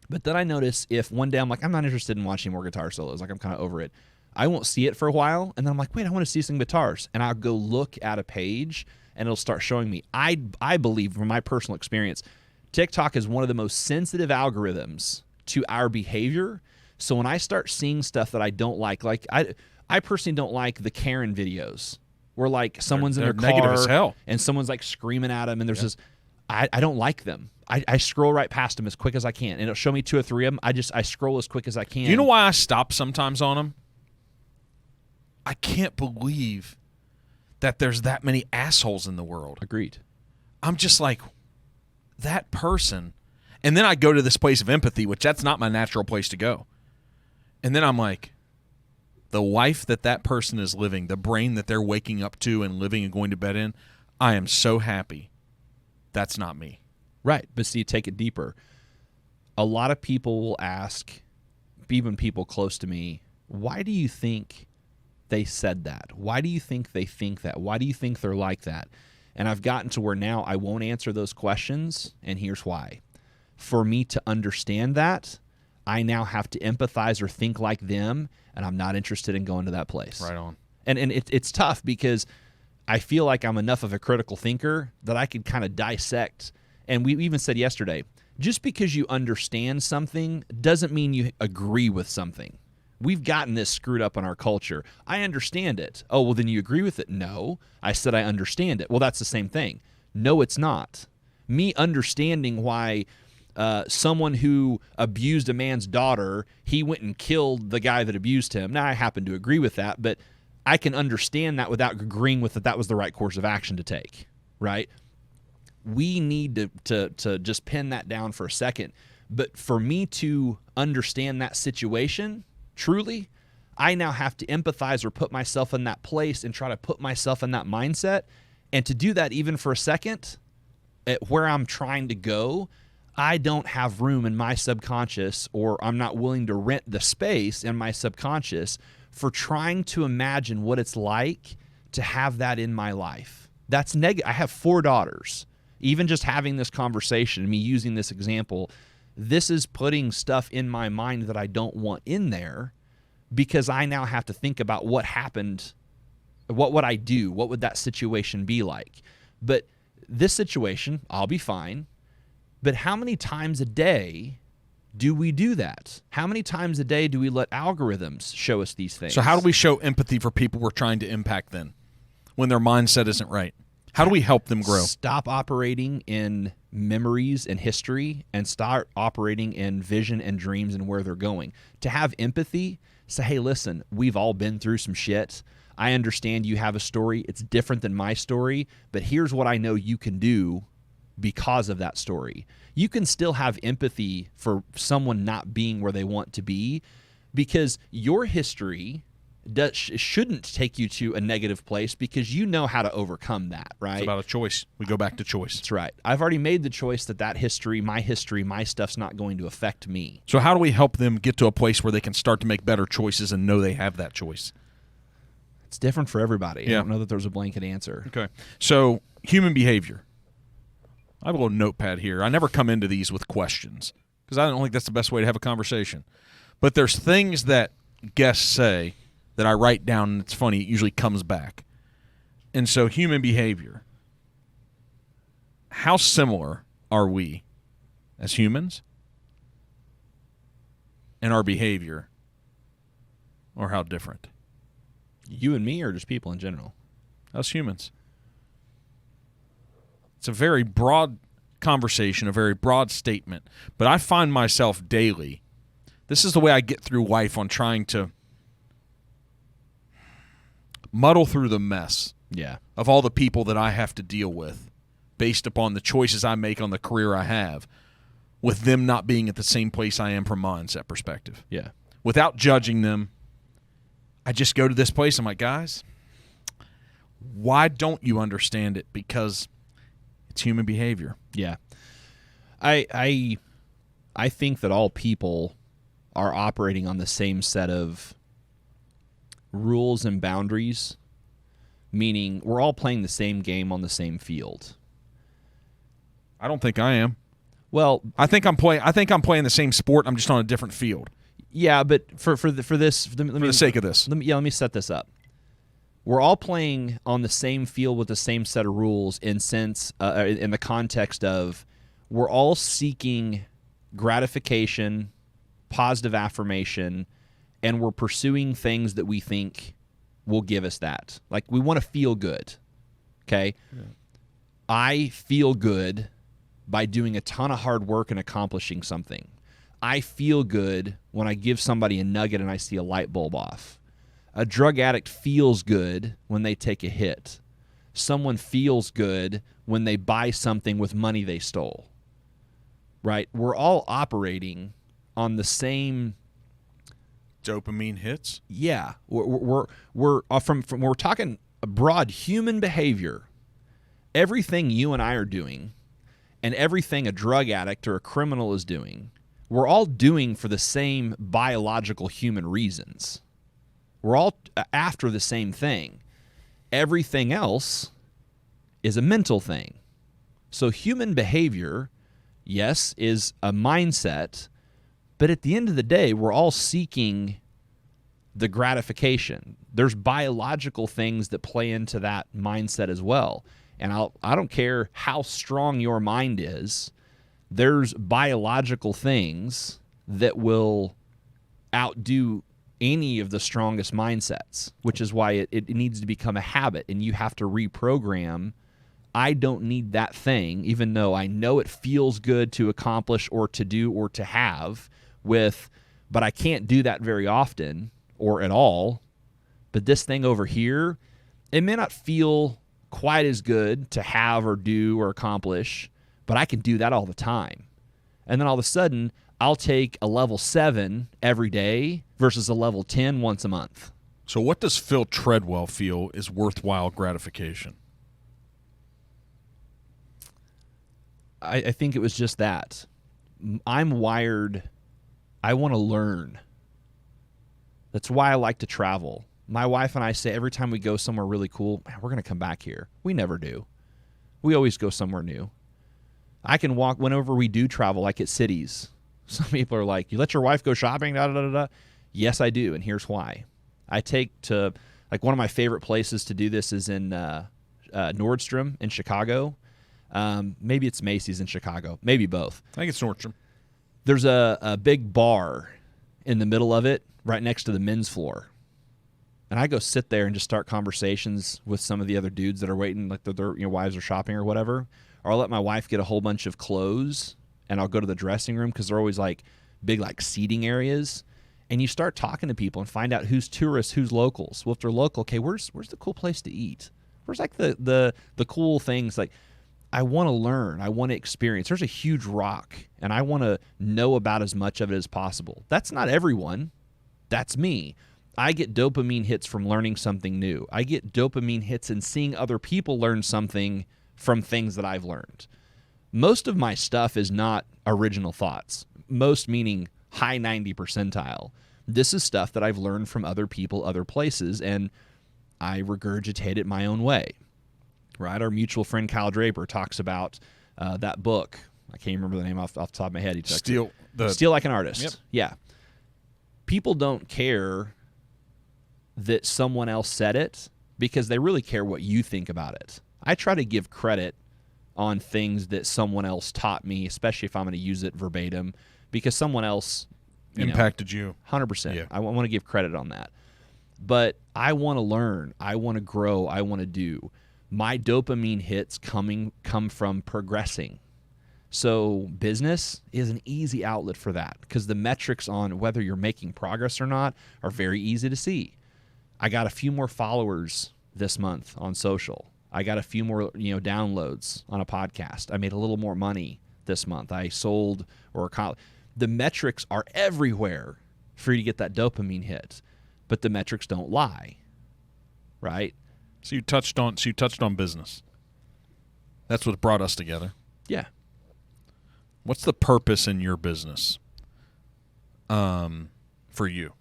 But then I notice if one day I'm like, I'm not interested in watching more guitar solos. Like I'm kind of over it. I won't see it for a while, and then I'm like, wait, I want to see some guitars. And I'll go look at a page, and it'll start showing me. I believe, from my personal experience, TikTok is one of the most sensitive algorithms to our behavior. So when I start seeing stuff that I don't like I personally don't like the Karen videos where like someone's in their car negative as hell. And someone's like screaming at them, and there's this. I don't like them. I scroll right past them as quick as I can, and it'll show me 2 or 3 of them. I scroll as quick as I can. Do you know why I stop sometimes on them? I can't believe that there's that many assholes in the world. Agreed. I'm just like, that person. And then I go to this place of empathy, which that's not my natural place to go. And then I'm like, the life that person is living, the brain that they're waking up to and living and going to bed in, I am so happy. That's not me. Right. But see, take it deeper. A lot of people will ask, even people close to me, why do you think they said that? Why do you think they think that? Why do you think they're like that? And I've gotten to where now I won't answer those questions, and here's why. For me to understand that, I now have to empathize or think like them, and I'm not interested in going to that place. Right on. And it's tough because I feel like I'm enough of a critical thinker that I could kind of dissect. And we even said yesterday, just because you understand something doesn't mean you agree with something. We've gotten this screwed up in our culture. I understand it. Oh, well, then you agree with it? No. I said I understand it. Well, that's the same thing. No, it's not. Me understanding why someone who abused a man's daughter, he went and killed the guy that abused him. Now, I happen to agree with that, but I can understand that without agreeing with that was the right course of action to take, right? We need to just pin that down for a second. But for me to understand that situation truly, I now have to empathize or put myself in that place and try to put myself in that mindset. And to do that even for a second, at where I'm trying to go, I don't have room in my subconscious, or I'm not willing to rent the space in my subconscious for trying to imagine what it's like to have that in my life. That's negative. I have 4 daughters. Even just having this conversation, me using this example, this is putting stuff in my mind that I don't want in there, because I now have to think about what happened. What would I do? What would that situation be like? But this situation, I'll be fine. But how many times a day do we do that? How many times a day do we let algorithms show us these things? So how do we show empathy for people we're trying to impact then, when their mindset isn't right? How do we help them grow? Stop operating in memories and history and start operating in vision and dreams and where they're going. To have empathy, say, hey, listen, we've all been through some shit. I understand you have a story. It's different than my story, but here's what I know you can do because of that story. You can still have empathy for someone not being where they want to be, because your history shouldn't take you to a negative place, because you know how to overcome that, right? It's about a choice. We go back to choice. That's right. I've already made the choice that history, my stuff's not going to affect me. So how do we help them get to a place where they can start to make better choices and know they have that choice? It's different for everybody. Yeah. I don't know that there's a blanket answer. Okay. So human behavior. I have a little notepad here. I never come into these with questions because I don't think that's the best way to have a conversation. But there's things that guests say that I write down, and it's funny, it usually comes back. And so human behavior. How similar are we as humans and our behavior, or how different? You and me, or just people in general? Us humans. It's a very broad conversation, a very broad statement, but I find myself daily, this is the way I get through life, on trying to muddle through the mess of all the people that I have to deal with based upon the choices I make on the career I have, with them not being at the same place I am from a mindset perspective. Yeah. Without judging them, I just go to this place, I'm like, guys, why don't you understand it? Because it's human behavior. Yeah. I think that all people are operating on the same set of rules and boundaries, meaning we're all playing the same game on the same field. I don't think I am. Well, I think I'm playing the same sport. I'm just on a different field. Yeah, but for the sake of this. Let me set this up. We're all playing on the same field with the same set of rules in the context of we're all seeking gratification, positive affirmation, and we're pursuing things that we think will give us that. Like, we want to feel good, okay? Yeah. I feel good by doing a ton of hard work and accomplishing something. I feel good when I give somebody a nugget and I see a light bulb off. A drug addict feels good when they take a hit. Someone feels good when they buy something with money they stole. Right? We're all operating on the same dopamine hits. Yeah, we're talking broad human behavior. Everything you and I are doing, and everything a drug addict or a criminal is doing, we're all doing for the same biological human reasons. We're all after the same thing. Everything else is a mental thing. So human behavior, yes, is a mindset, but at the end of the day, we're all seeking the gratification. There's biological things that play into that mindset as well. And I don't care how strong your mind is, there's biological things that will outdo any of the strongest mindsets, which is why it needs to become a habit, and you have to reprogram. I don't need that thing, even though I know it feels good to accomplish or to do or to have but I can't do that very often or at all. But this thing over here, it may not feel quite as good to have or do or accomplish, but I can do that all the time. And then all of a sudden, I'll take a level 7 every day versus a level 10 once a month. So what does Phil Treadwell feel is worthwhile gratification? I think it was just that. I'm wired. I want to learn. That's why I like to travel. My wife and I say every time we go somewhere really cool, man, we're going to come back here. We never do. We always go somewhere new. I can walk whenever we do travel, like at cities. Some people are like, you let your wife go shopping? Da, da, da, da. Yes, I do, and here's why. I take to, like, one of my favorite places to do this is in Nordstrom in Chicago. Maybe it's Macy's in Chicago. Maybe both. I think it's Nordstrom. There's a big bar in the middle of it, right next to the men's floor. And I go sit there and just start conversations with some of the other dudes that are waiting, like their wives are shopping or whatever. Or I'll let my wife get a whole bunch of clothes, and I'll go to the dressing room because they're always like big like seating areas. And you start talking to people and find out who's tourists, who's locals. Well, if they're local, okay, where's the cool place to eat? Where's like the cool things? Like, I want to learn. I want to experience. There's a huge rock, and I want to know about as much of it as possible. That's not everyone. That's me. I get dopamine hits from learning something new. I get dopamine hits in seeing other people learn something from things that I've learned. Most of my stuff is not original thoughts. Most meaning high 90 percentile. This is stuff that I've learned from other people, other places, and I regurgitate it my own way. Right? Our mutual friend Kyle Draper talks about that book. I can't remember the name off the top of my head. Steal Like an Artist. Yep. Yeah. People don't care that someone else said it because they really care what you think about it. I try to give credit on things that someone else taught me, especially if I'm going to use it verbatim, because someone else impacted you. 100%. Yeah. I want to give credit on that. But I want to learn. I want to grow. I want to do. My dopamine hits come from progressing. So business is an easy outlet for that because the metrics on whether you're making progress or not are very easy to see. I got a few more followers this month on social. I got a few more, downloads on a podcast. I made a little more money this month. I sold the metrics are everywhere for you to get that dopamine hit, but the metrics don't lie, right? So you touched on business. That's what brought us together. Yeah. What's the purpose in your business for you?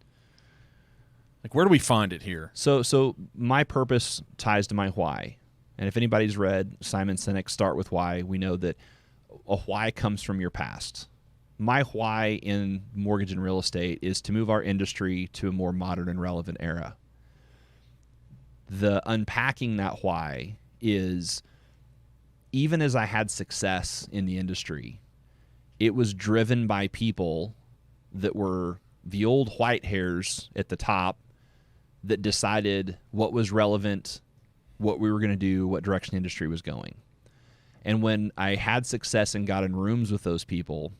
Like, where do we find it here? So my purpose ties to my why. And if anybody's read Simon Sinek's Start With Why, we know that a why comes from your past. My why in mortgage and real estate is to move our industry to a more modern and relevant era. The unpacking that why is, even as I had success in the industry, it was driven by people that were the old white hairs at the top that decided what was relevant, what we were going to do, what direction the industry was going. And when I had success and got in rooms with those people,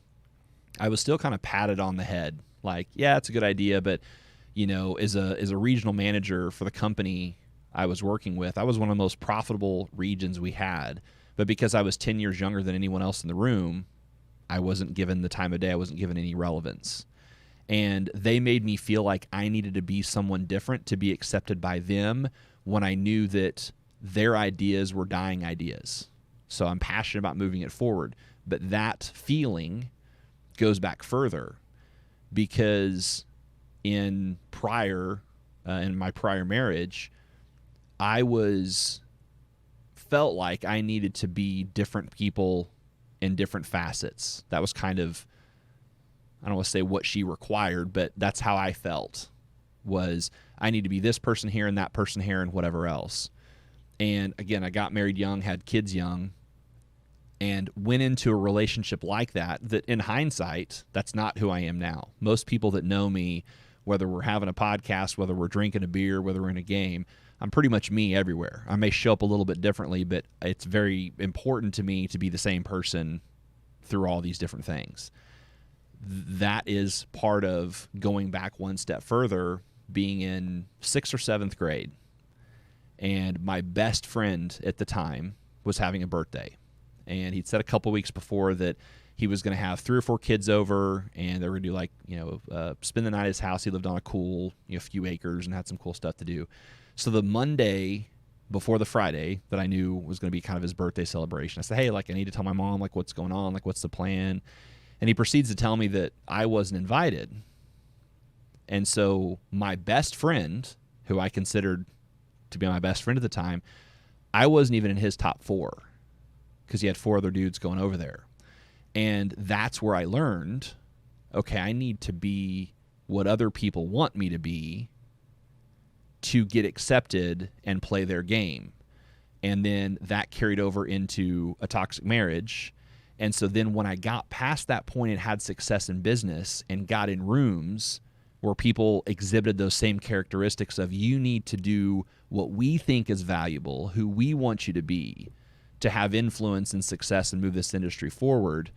I was still kind of patted on the head. Like, yeah, it's a good idea, but, as a regional manager for the company I was working with, I was one of the most profitable regions we had. But because I was 10 years younger than anyone else in the room, I wasn't given the time of day. I wasn't given any relevance. And they made me feel like I needed to be someone different to be accepted by them when I knew that their ideas were dying ideas. So I'm passionate about moving it forward. But that feeling goes back further because in my prior marriage, I felt like I needed to be different people in different facets. That was kind of, I don't want to say what she required, but that's how I felt, was I need to be this person here and that person here and whatever else. And again, I got married young, had kids young, and went into a relationship like that in hindsight, that's not who I am now. Most people that know me, whether we're having a podcast, whether we're drinking a beer, whether we're in a game, I'm pretty much me everywhere. I may show up a little bit differently, but it's very important to me to be the same person through all these different things. That is part of going back one step further, being in 6th or 7th grade. And my best friend at the time was having a birthday. And he'd said a couple weeks before that he was going to have 3 or 4 kids over, and they were going to do spend the night at his house. He lived on a cool, few acres and had some cool stuff to do. So the Monday before the Friday that I knew was going to be kind of his birthday celebration, I said, hey, I need to tell my mom, what's going on? What's the plan? And he proceeds to tell me that I wasn't invited. And so my best friend, who I considered to be my best friend at the time, I wasn't even in his top 4 because he had 4 other dudes going over there. And that's where I learned, okay, I need to be what other people want me to be to get accepted and play their game. And then that carried over into a toxic marriage. And so then when I got past that point and had success in business and got in rooms where people exhibited those same characteristics of you need to do what we think is valuable, who we want you to be, to have influence and success and move this industry forward,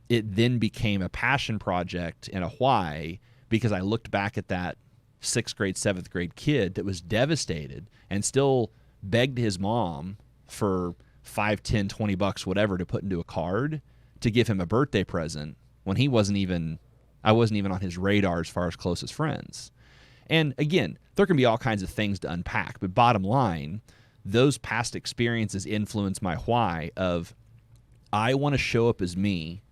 it then became a passion project and a why, because I looked back at that 6th grade, 7th grade kid that was devastated and still begged his mom for $5, $10, $20, whatever, to put into a card to give him a birthday present when I wasn't even on his radar as far as closest friends. And again, there can be all kinds of things to unpack, but bottom line, those past experiences influence my why of I want to show up as me.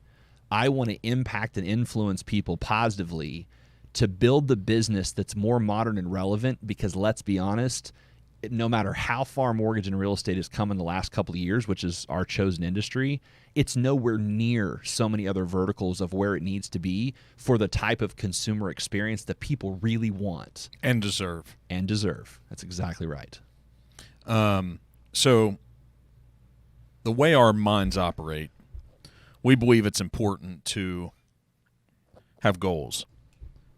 I want to impact and influence people positively to build the business that's more modern and relevant, because let's be honest, no matter how far mortgage and real estate has come in the last couple of years, which is our chosen industry, it's nowhere near so many other verticals of where it needs to be for the type of consumer experience that people really want. And deserve. And deserve. That's exactly right. So the way our minds operate, we believe it's important to have goals,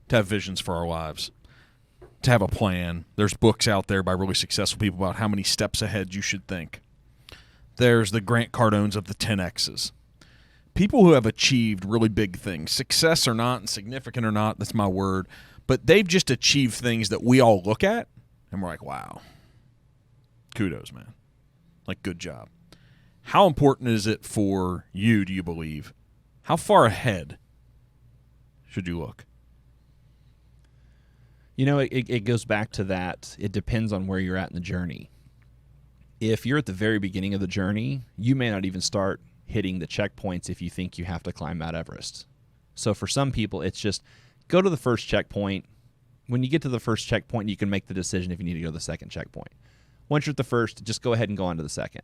to have visions for our lives, to have a plan. There's books out there by really successful people about how many steps ahead you should think. There's the Grant Cardones of the 10Xs. People who have achieved really big things, success or not, and significant or not, that's my word, but they've just achieved things that we all look at and we're like, wow, kudos, man. Like, good job. How important is it for you, do you believe? How far ahead should you look? You know, it goes back to that. It depends on where you're at in the journey. If you're at the very beginning of the journey, you may not even start hitting the checkpoints if you think you have to climb Mount Everest. So for some people, it's just go to the first checkpoint. When you get to the first checkpoint, you can make the decision if you need to go to the second checkpoint. Once you're at the first, just go ahead and go on to the second.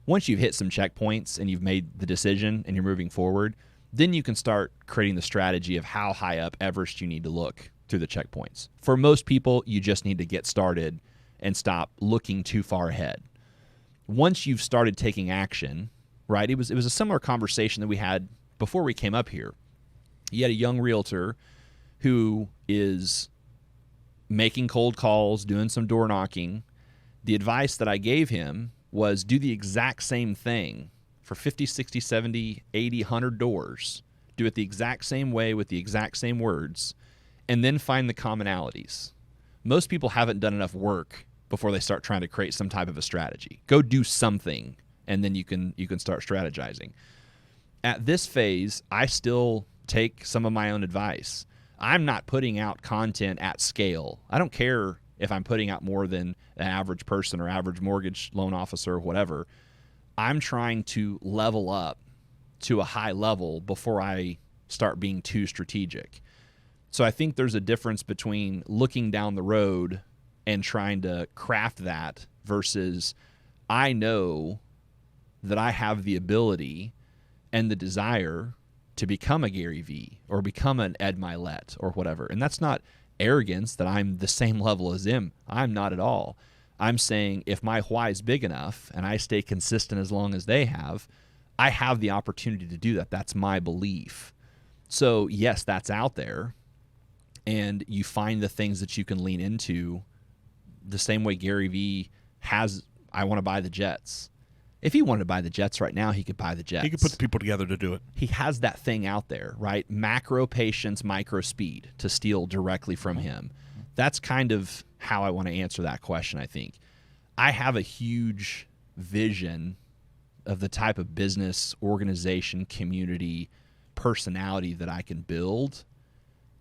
Once you've hit some checkpoints and you've made the decision and you're moving forward, then you can start creating the strategy of how high up Everest you need to look through the checkpoints. For most people, you just need to get started and stop looking too far ahead. Once you've started taking action, right? It was a similar conversation that we had before we came up here. You had a young realtor who is making cold calls, doing some door knocking. The advice that I gave him was do the exact same thing for 50, 60, 70, 80, 100 doors. Do it the exact same way with the exact same words, and then find the commonalities. Most people haven't done enough work before they start trying to create some type of a strategy. Go do something, and then you can start strategizing. At this phase, I still take some of my own advice. I'm not putting out content at scale. I don't care if I'm putting out more than an average person or average mortgage loan officer or whatever. I'm trying to level up to a high level before I start being too strategic. So I think there's a difference between looking down the road and trying to craft that versus I know that I have the ability and the desire to become a Gary Vee or become an Ed Milet or whatever. And that's not arrogance that I'm the same level as him. I'm not at all. I'm saying if my why is big enough and I stay consistent as long as they have, I have the opportunity to do that. That's my belief. So yes, that's out there. And you find the things that you can lean into the same way Gary Vee has, I want to buy the Jets. If he wanted to buy the Jets right now, he could buy the Jets. He could put the people together to do it. He has that thing out there, right? Macro patience, micro speed to steal directly from him. That's kind of how I want to answer that question, I think. I have a huge vision of the type of business, organization, community, personality that I can build,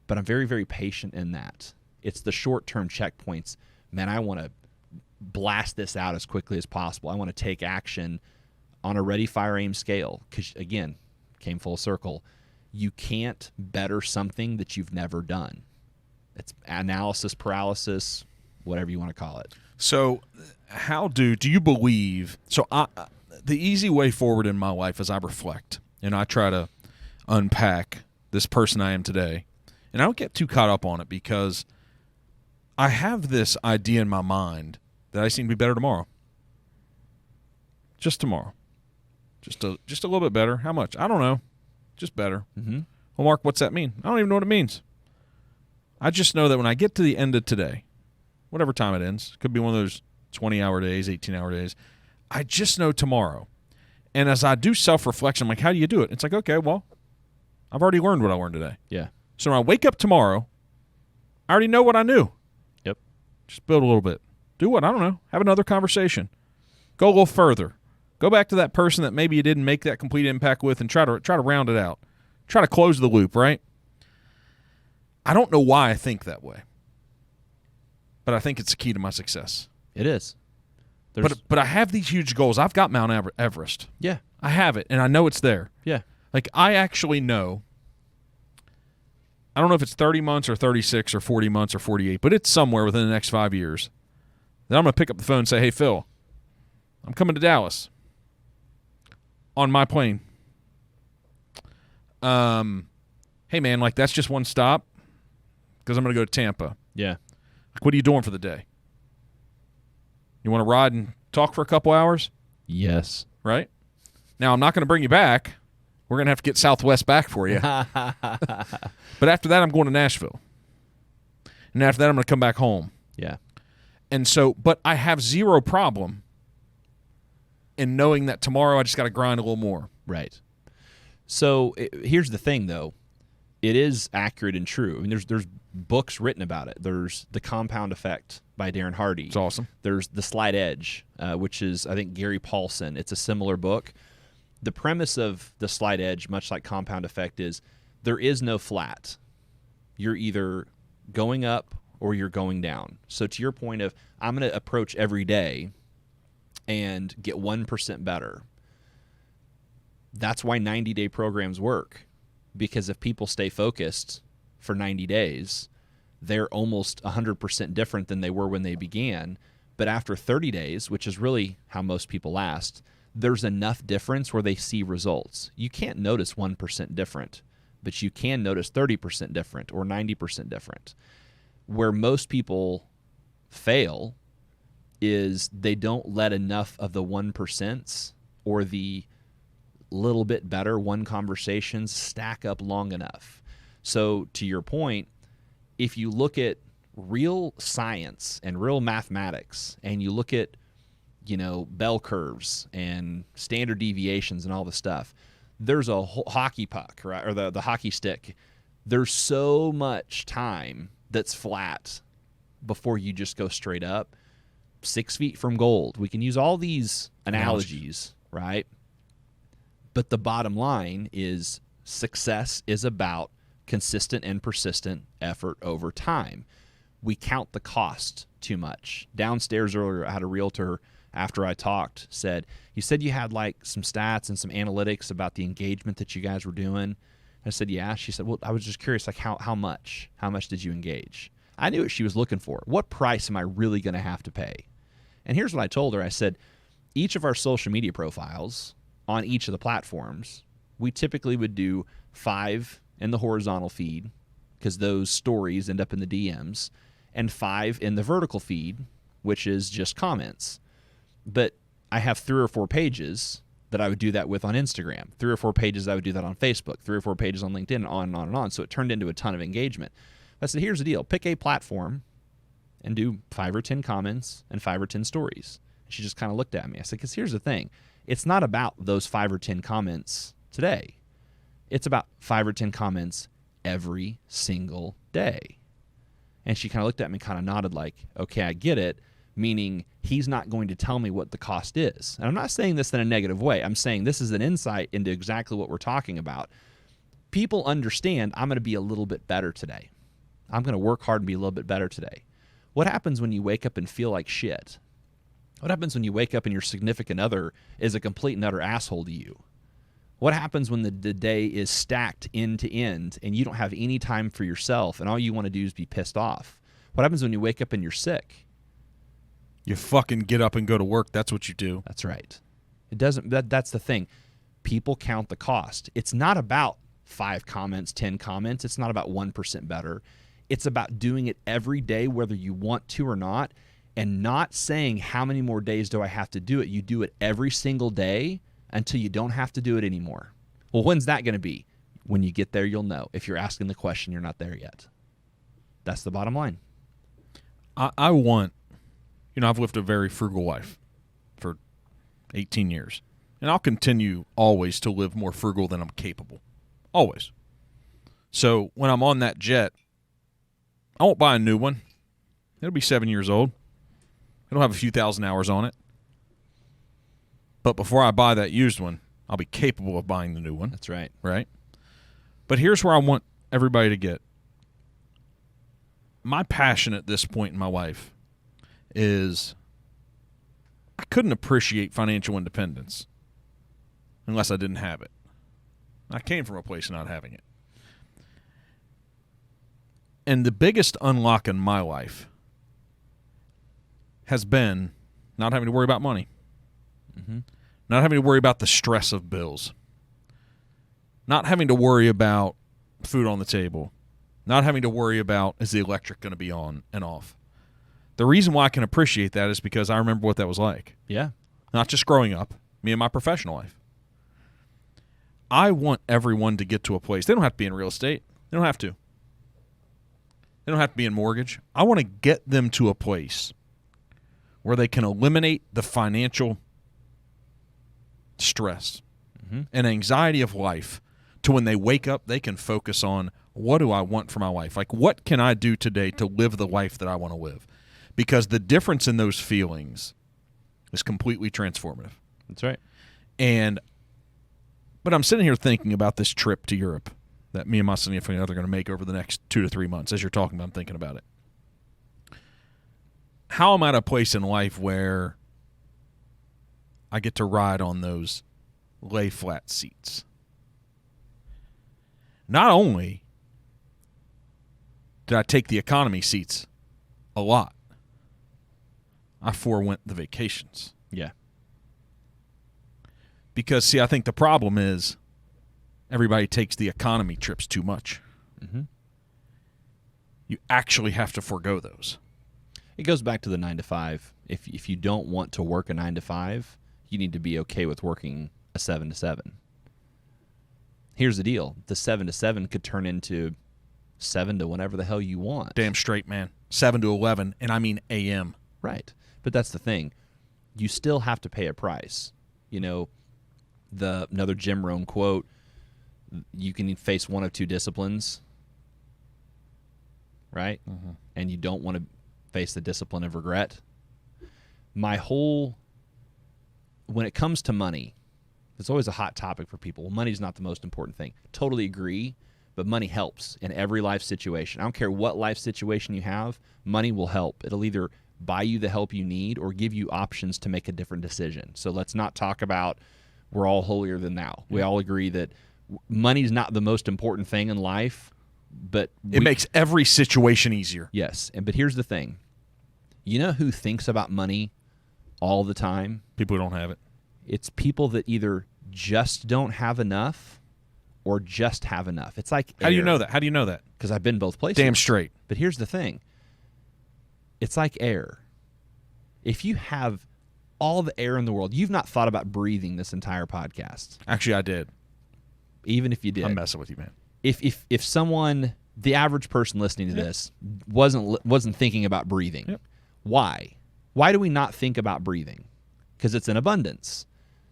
but I'm very, very patient in that. It's the short-term checkpoints. Man, I want to blast this out as quickly as possible. I want to take action on a ready, fire, aim scale because, again, came full circle. You can't better something that you've never done. It's analysis paralysis, whatever you want to call it. So how do you believe – so the easy way forward in my life is I reflect, and I try to unpack this person I am today. And I don't get too caught up on it because I have this idea in my mind that I seem to be better tomorrow. Just tomorrow. Just a little bit better. How much? I don't know. Just better. Mm-hmm. Well, Mark, what's that mean? I don't even know what it means. I just know that when I get to the end of today, whatever time it ends, could be one of those 20-hour days, 18-hour days, I just know tomorrow. And as I do self-reflection, I'm like, how do you do it? It's like, okay, well, I've already learned what I learned today. Yeah. So when I wake up tomorrow, I already know what I knew. Yep. Just build a little bit. Do what? I don't know. Have another conversation. Go a little further. Go back to that person that maybe you didn't make that complete impact with and try to round it out. Try to close the loop, right? I don't know why I think that way, but I think it's the key to my success. It is. But I have these huge goals. I've got Mount Everest. Yeah. I have it, and I know it's there. Yeah. Like, I actually know, I don't know if it's 30 months or 36 or 40 months or 48, but it's somewhere within the next 5 years. Then I'm going to pick up the phone and say, hey, Phil, I'm coming to Dallas on my plane. Hey, man, like, that's just one stop because I'm going to go to Tampa. Yeah. Like, what are you doing for the day? You want to ride and talk for a couple hours? Yes. Right? Now, I'm not going to bring you back. We're going to have to get Southwest back for you. But after that, I'm going to Nashville. And after that, I'm going to come back home. Yeah. And so, but I have zero problem in knowing that tomorrow I just got to grind a little more. Right. So here's the thing, though. It is accurate and true. I mean, there's books written about it. There's The Compound Effect by Darren Hardy. It's awesome. There's The Slight Edge, which is, I think, Gary Paulson. It's a similar book. The premise of The Slight Edge, much like Compound Effect, is there is no flat. You're either going up or you're going down. So to your point of, I'm going to approach every day and get 1% better. That's why 90-day programs work. Because if people stay focused for 90 days, they're almost 100% different than they were when they began. But after 30 days, which is really how most people last, there's enough difference where they see results. You can't notice 1% different, but you can notice 30% different or 90% different. Where most people fail is they don't let enough of the 1% or the little bit better one conversations stack up long enough. So to your point, if you look at real science and real mathematics and you look at, bell curves and standard deviations and all the stuff, there's a hockey puck, right? Or the hockey stick. There's so much time that's flat before you just go straight up. 6 feet from gold. We can use all these analogies, right? But the bottom line is success is about consistent and persistent effort over time. We count the cost too much. Downstairs earlier, I had a realtor after I talked said, you said you had like some stats and some analytics about the engagement that you guys were doing. I said, yeah. She said, well, I was just curious, like how much? How much did you engage? I knew what she was looking for. What price am I really going to have to pay? And here's what I told her. I said, each of our social media profiles on each of the platforms, we typically would do 5 in the horizontal feed because those stories end up in the DMs, and 5 in the vertical feed, which is just comments. But I have 3 or 4 pages that I would do that with on Instagram, 3 or 4 pages I would do that on Facebook, 3 or 4 pages on LinkedIn, and on and on and on. So it turned into a ton of engagement. I said, here's the deal. Pick a platform and do 5 or 10 comments and 5 or 10 stories. And she just kind of looked at me. I said, because here's the thing. It's not about those 5 or 10 comments today. It's about 5 or 10 comments every single day. And she kind of looked at me, kind of nodded like, okay, I get it, meaning he's not going to tell me what the cost is. And I'm not saying this in a negative way. I'm saying this is an insight into exactly what we're talking about. People understand I'm going to be a little bit better today. I'm going to work hard and be a little bit better today. What happens when you wake up and feel like shit? What happens when you wake up and your significant other is a complete and utter asshole to you? What happens when the day is stacked end to end and you don't have any time for yourself and all you want to do is be pissed off? What happens when you wake up and you're sick? You fucking get up and go to work. That's what you do. That's right. It doesn't. That's the thing. People count the cost. It's not about 5 comments, 10 comments. It's not about 1% better. It's about doing it every day, whether you want to or not, and not saying how many more days do I have to do it. You do it every single day until you don't have to do it anymore. Well, when's that going to be? When you get there, you'll know. If you're asking the question, you're not there yet. That's the bottom line. I want, I've lived a very frugal life for 18 years. And I'll continue always to live more frugal than I'm capable. Always. So when I'm on that jet, I won't buy a new one. It'll be 7 years old. It'll have a few thousand hours on it. But before I buy that used one, I'll be capable of buying the new one. That's right. Right? But here's where I want everybody to get. My passion at this point in my life is I couldn't appreciate financial independence unless I didn't have it. I came from a place of not having it. And the biggest unlock in my life has been not having to worry about money. Mm-hmm. Not having to worry about the stress of bills. Not having to worry about food on the table. Not having to worry about, is the electric going to be on and off? The reason why I can appreciate that is because I remember what that was like. Yeah. Not just growing up, me and my professional life. I want everyone to get to a place. They don't have to be in real estate. They don't have to. They don't have to be in mortgage. I want to get them to a place where they can eliminate the financial stress and anxiety of life to when they wake up, they can focus on, what do I want for my life? Like, what can I do today to live the life that I want to live? Because the difference in those feelings is completely transformative. That's right. But I'm sitting here thinking about this trip to Europe that me and my significant other are going to make over the next 2 to 3 months. As you're talking about, I'm thinking about it. How am I at a place in life where I get to ride on those lay flat seats? Not only did I take the economy seats a lot, I forewent the vacations. Yeah. Because, see, I think the problem is everybody takes the economy trips too much. Mm-hmm. You actually have to forego those. It goes back to the 9 to 5. If you don't want to work a 9 to 5, you need to be okay with working a 7 to 7. Here's the deal. The 7 to 7 could turn into 7 to whenever the hell you want. Damn straight, man. 7 to 11, and I mean a.m. Right. But that's the thing. You still have to pay a price. Another Jim Rohn quote, you can face one of 2 disciplines, right? Mm-hmm. And you don't want to face the discipline of regret. When it comes to money, it's always a hot topic for people. Well, money's not the most important thing. Totally agree, but money helps in every life situation. I don't care what life situation you have, money will help. It'll either buy you the help you need or give you options to make a different decision. So let's not talk about we're all holier than thou. We all agree that money's not the most important thing in life, but it makes every situation easier. Yes, but here's the thing. You know who thinks about money all the time? People who don't have it. It's people that either just don't have enough or just have enough. It's like air. How do you know that? How do you know that? Because I've been both places. Damn straight. But here's the thing. It's like air. If you have all the air in the world, you've not thought about breathing this entire podcast. Actually, I did. Even if you did. I'm messing with you, man. If someone, the average person listening to this, wasn't thinking about breathing, why? Why do we not think about breathing? Because it's in abundance.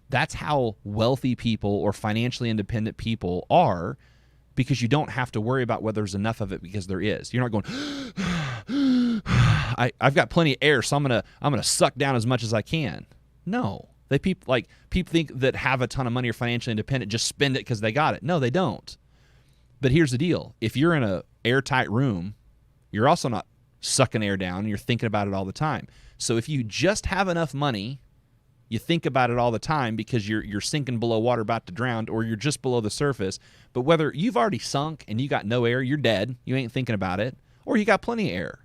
That's how wealthy people or financially independent people are, because you don't have to worry about whether there's enough of it, because there is. You're not going, I've got plenty of air, so I'm gonna suck down as much as I can. No. People think that have a ton of money or financially independent just spend it because they got it. No, they don't. But here's the deal. If you're in an airtight room, you're also not sucking air down, and you're thinking about it all the time. So if you just have enough money You think about it all the time because you're sinking below water about to drown, or you're just below the surface. But whether you've already sunk and you got no air, you're dead. You ain't thinking about it. Or you got plenty of air.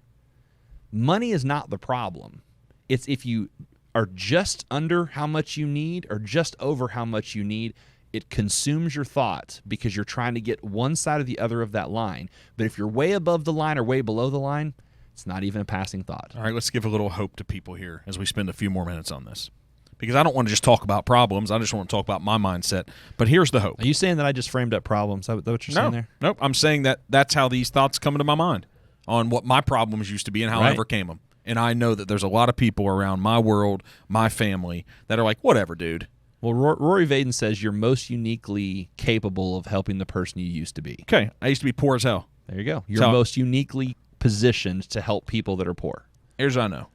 Money is not the problem. It's if you are just under how much you need or just over how much you need, it consumes your thought because you're trying to get one side or the other of that line. But if you're way above the line or way below the line, it's not even a passing thought. All right, let's give a little hope to people here as we spend a few more minutes on this. Because I don't want to just talk about problems. I just want to talk about my mindset. But here's the hope. Are you saying that I just framed up problems? Is that what you're saying there? Nope. I'm saying that that's how these thoughts come into my mind on what my problems used to be and how I overcame them. And I know that there's a lot of people around my world, my family, that are like, whatever, dude. Well, Rory Vaden says you're most uniquely capable of helping the person you used to be. Okay. I used to be poor as hell. There you go. You're most uniquely positioned to help people that are poor. Here's what I know.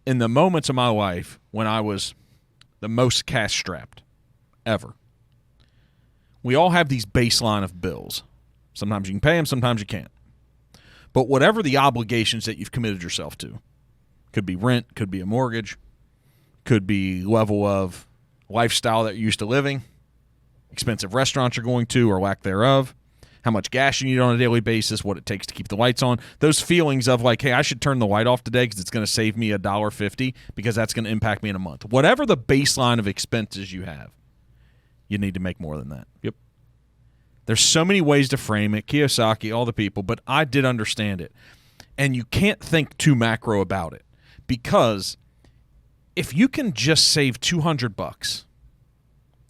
In the moments of my life when I was the most cash-strapped ever, we all have these baseline of bills. Sometimes you can pay them, sometimes you can't. But whatever the obligations that you've committed yourself to, could be rent, could be a mortgage, could be level of lifestyle that you're used to living, expensive restaurants you're going to or lack thereof, how much gas you need on a daily basis, what it takes to keep the lights on, those feelings of like, hey, I should turn the light off today because it's going to save me $1.50 because that's going to impact me in a month. Whatever the baseline of expenses you have, you need to make more than that. Yep. There's so many ways to frame it, Kiyosaki, all the people, but I did understand it. And you can't think too macro about it because if you can just save $200,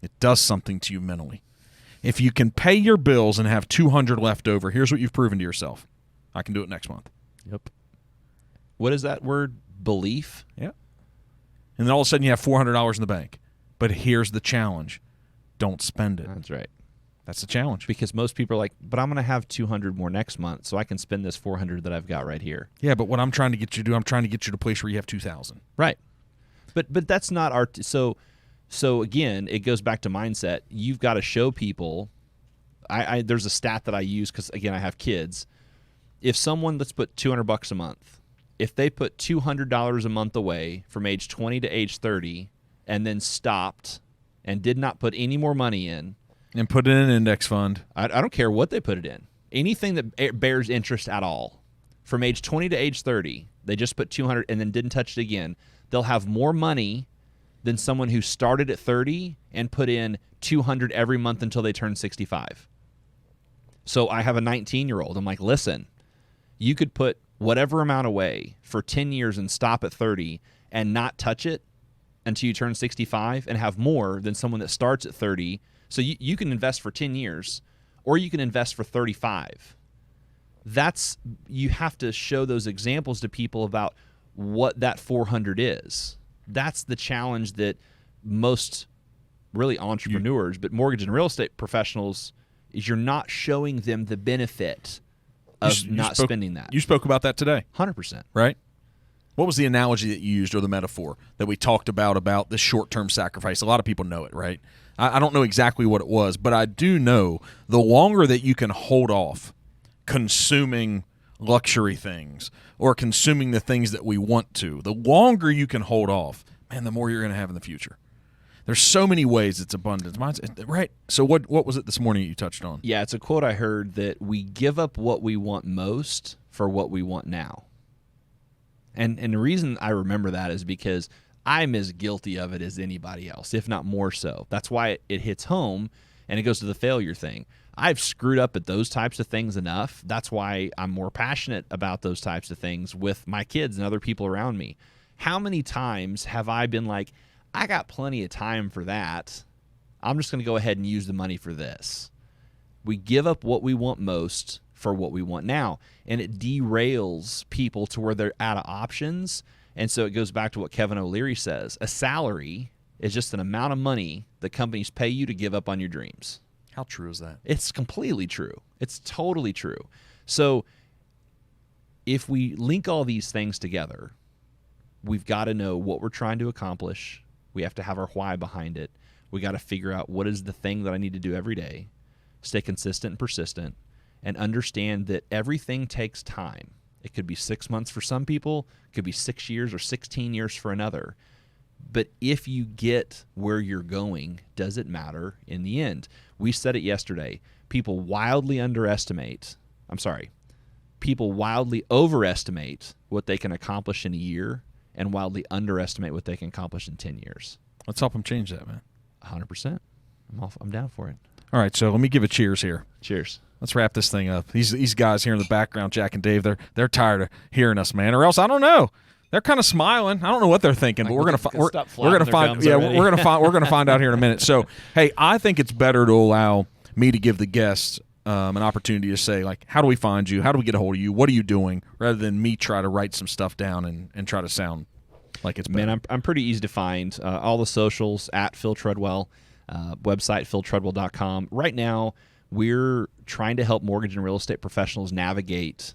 it does something to you mentally. If you can pay your bills and have $200 left over, here's what you've proven to yourself. I can do it next month. Yep. What is that word? Belief? Yeah. And then all of a sudden you have $400 in the bank. But here's the challenge. Don't spend it. That's right. That's the challenge. Because most people are like, but I'm going to have 200 more next month, so I can spend this 400 that I've got right here. Yeah, but what I'm trying to get you to do, I'm trying to get you to a place where you have 2,000. Right. But that's not our so again, it goes back to mindset. You've got to show people. There's a stat that I use because again I have kids. If someone, let's put $200 a month, if they put $200 a month away from age 20 to age 30, and then stopped and did not put any more money in, and put it in an index fund. I don't care what they put it in. Anything that bears interest at all, from age 20 to age 30, they just put 200 and then didn't touch it again. They'll have more money than someone who started at 30 and put in 200 every month until they turn 65. So I have a 19-year-old. I'm like, listen, you could put whatever amount away for 10 years and stop at 30 and not touch it until you turn 65 and have more than someone that starts at 30. So you can invest for 10 years or you can invest for 35. You have to show those examples to people about what that 400 is. That's the challenge that most really entrepreneurs, but mortgage and real estate professionals, is you're not showing them the benefit of spending that. You spoke about that today. 100%. Right? What was the analogy that you used or the metaphor that we talked about this short-term sacrifice? A lot of people know it, right? I don't know exactly what it was, but I do know the longer that you can hold off consuming luxury things or consuming the things that we want to, the longer you can hold off, man, the more you're going to have in the future. There's so many ways it's abundance. Right? So what was it this morning you touched on? Yeah, it's a quote I heard that we give up what we want most for what we want now. And the reason I remember that is because I'm as guilty of it as anybody else, if not more so. That's why it hits home and it goes to the failure thing. I've screwed up at those types of things enough. That's why I'm more passionate about those types of things with my kids and other people around me. How many times have I been like, I got plenty of time for that. I'm just going to go ahead and use the money for this. We give up what we want most for what we want now, and it derails people to where they're out of options. And so it goes back to what Kevin O'Leary says. A salary is just an amount of money that companies pay you to give up on your dreams. How true is that? It's completely true. It's totally true. So if we link all these things together, we've got to know what we're trying to accomplish. We have to have our why behind it. We got to figure out what is the thing that I need to do every day, stay consistent and persistent, and understand that everything takes time. It could be 6 months for some people, it could be 6 years or 16 years for another. But if you get where you're going, does it matter in the end? We said it yesterday. People wildly overestimate what they can accomplish in a year and wildly underestimate what they can accomplish in 10 years. Let's help them change that, man. 100%. I'm down for it. All right, so let me give a cheers here. Cheers. Let's wrap this thing up. These guys here in the background, Jack and Dave, they're tired of hearing us, man. Or else I don't know. They're kind of smiling. I don't know what they're thinking, but we're gonna find out here in a minute. So, hey, I think it's better to allow me to give the guests an opportunity to say, like, how do we find you? How do we get a hold of you? What are you doing? Rather than me try to write some stuff down and try to sound like it's better. Man, I'm pretty easy to find. All the socials at Phil Treadwell, website philtreadwell.com. Right now, we're trying to help mortgage and real estate professionals navigate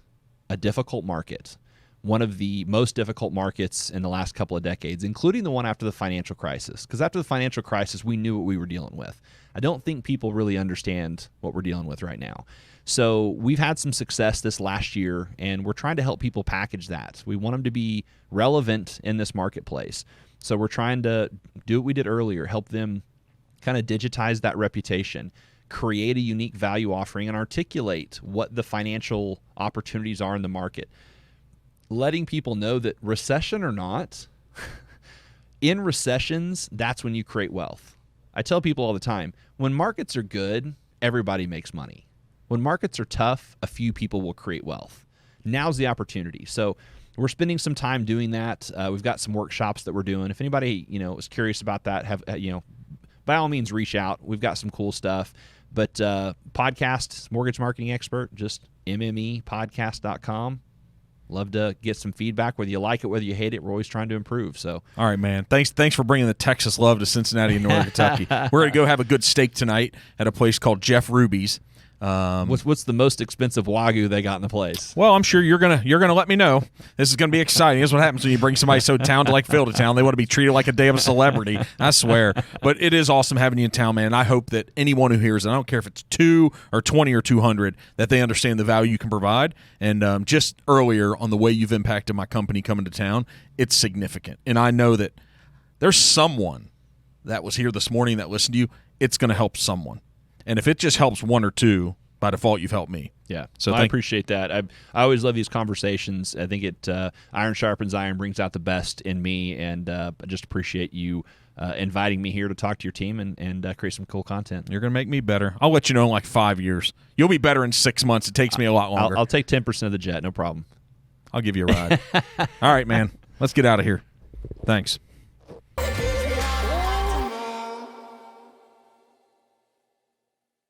a difficult market. One of the most difficult markets in the last couple of decades, including the one after the financial crisis. Because after the financial crisis, we knew what we were dealing with. I don't think people really understand what we're dealing with right now. So we've had some success this last year, and we're trying to help people package that. We want them to be relevant in this marketplace. So we're trying to do what we did earlier, help them kind of digitize that reputation, create a unique value offering, and articulate what the financial opportunities are in the market. Letting people know that recession or not, in recessions, that's when you create wealth. I tell people all the time, when markets are good, everybody makes money. When markets are tough, a few people will create wealth. Now's the opportunity. So we're spending some time doing that. We've got some workshops that we're doing. If anybody, is curious about that, by all means, reach out. We've got some cool stuff. But podcast, mortgage marketing expert, just mmepodcast.com. Love to get some feedback, whether you like it, whether you hate it. We're always trying to improve. So, all right, man. Thanks for bringing the Texas love to Cincinnati and Northern Kentucky. We're going to go have a good steak tonight at a place called Jeff Ruby's. What's the most expensive Wagyu they got in the place? Well, I'm sure you're gonna let me know. This is gonna be exciting. This is what happens when you bring somebody so talented like Phil to town. They want to be treated like a damn celebrity. I swear. But it is awesome having you in town, man. And I hope that anyone who hears it, I don't care if it's 2 or 20 or 200, that they understand the value you can provide. And just earlier on the way you've impacted my company coming to town, it's significant. And I know that there's someone that was here this morning that listened to you. It's gonna help someone. And if it just helps 1 or 2, by default, you've helped me. Yeah, so I appreciate that. I always love these conversations. I think it iron sharpens iron, brings out the best in me, and I just appreciate you inviting me here to talk to your team and create some cool content. You're going to make me better. I'll let you know in like 5 years. You'll be better in 6 months. It takes me a lot longer. I'll take 10% of the jet, no problem. I'll give you a ride. All right, man. Let's get out of here. Thanks.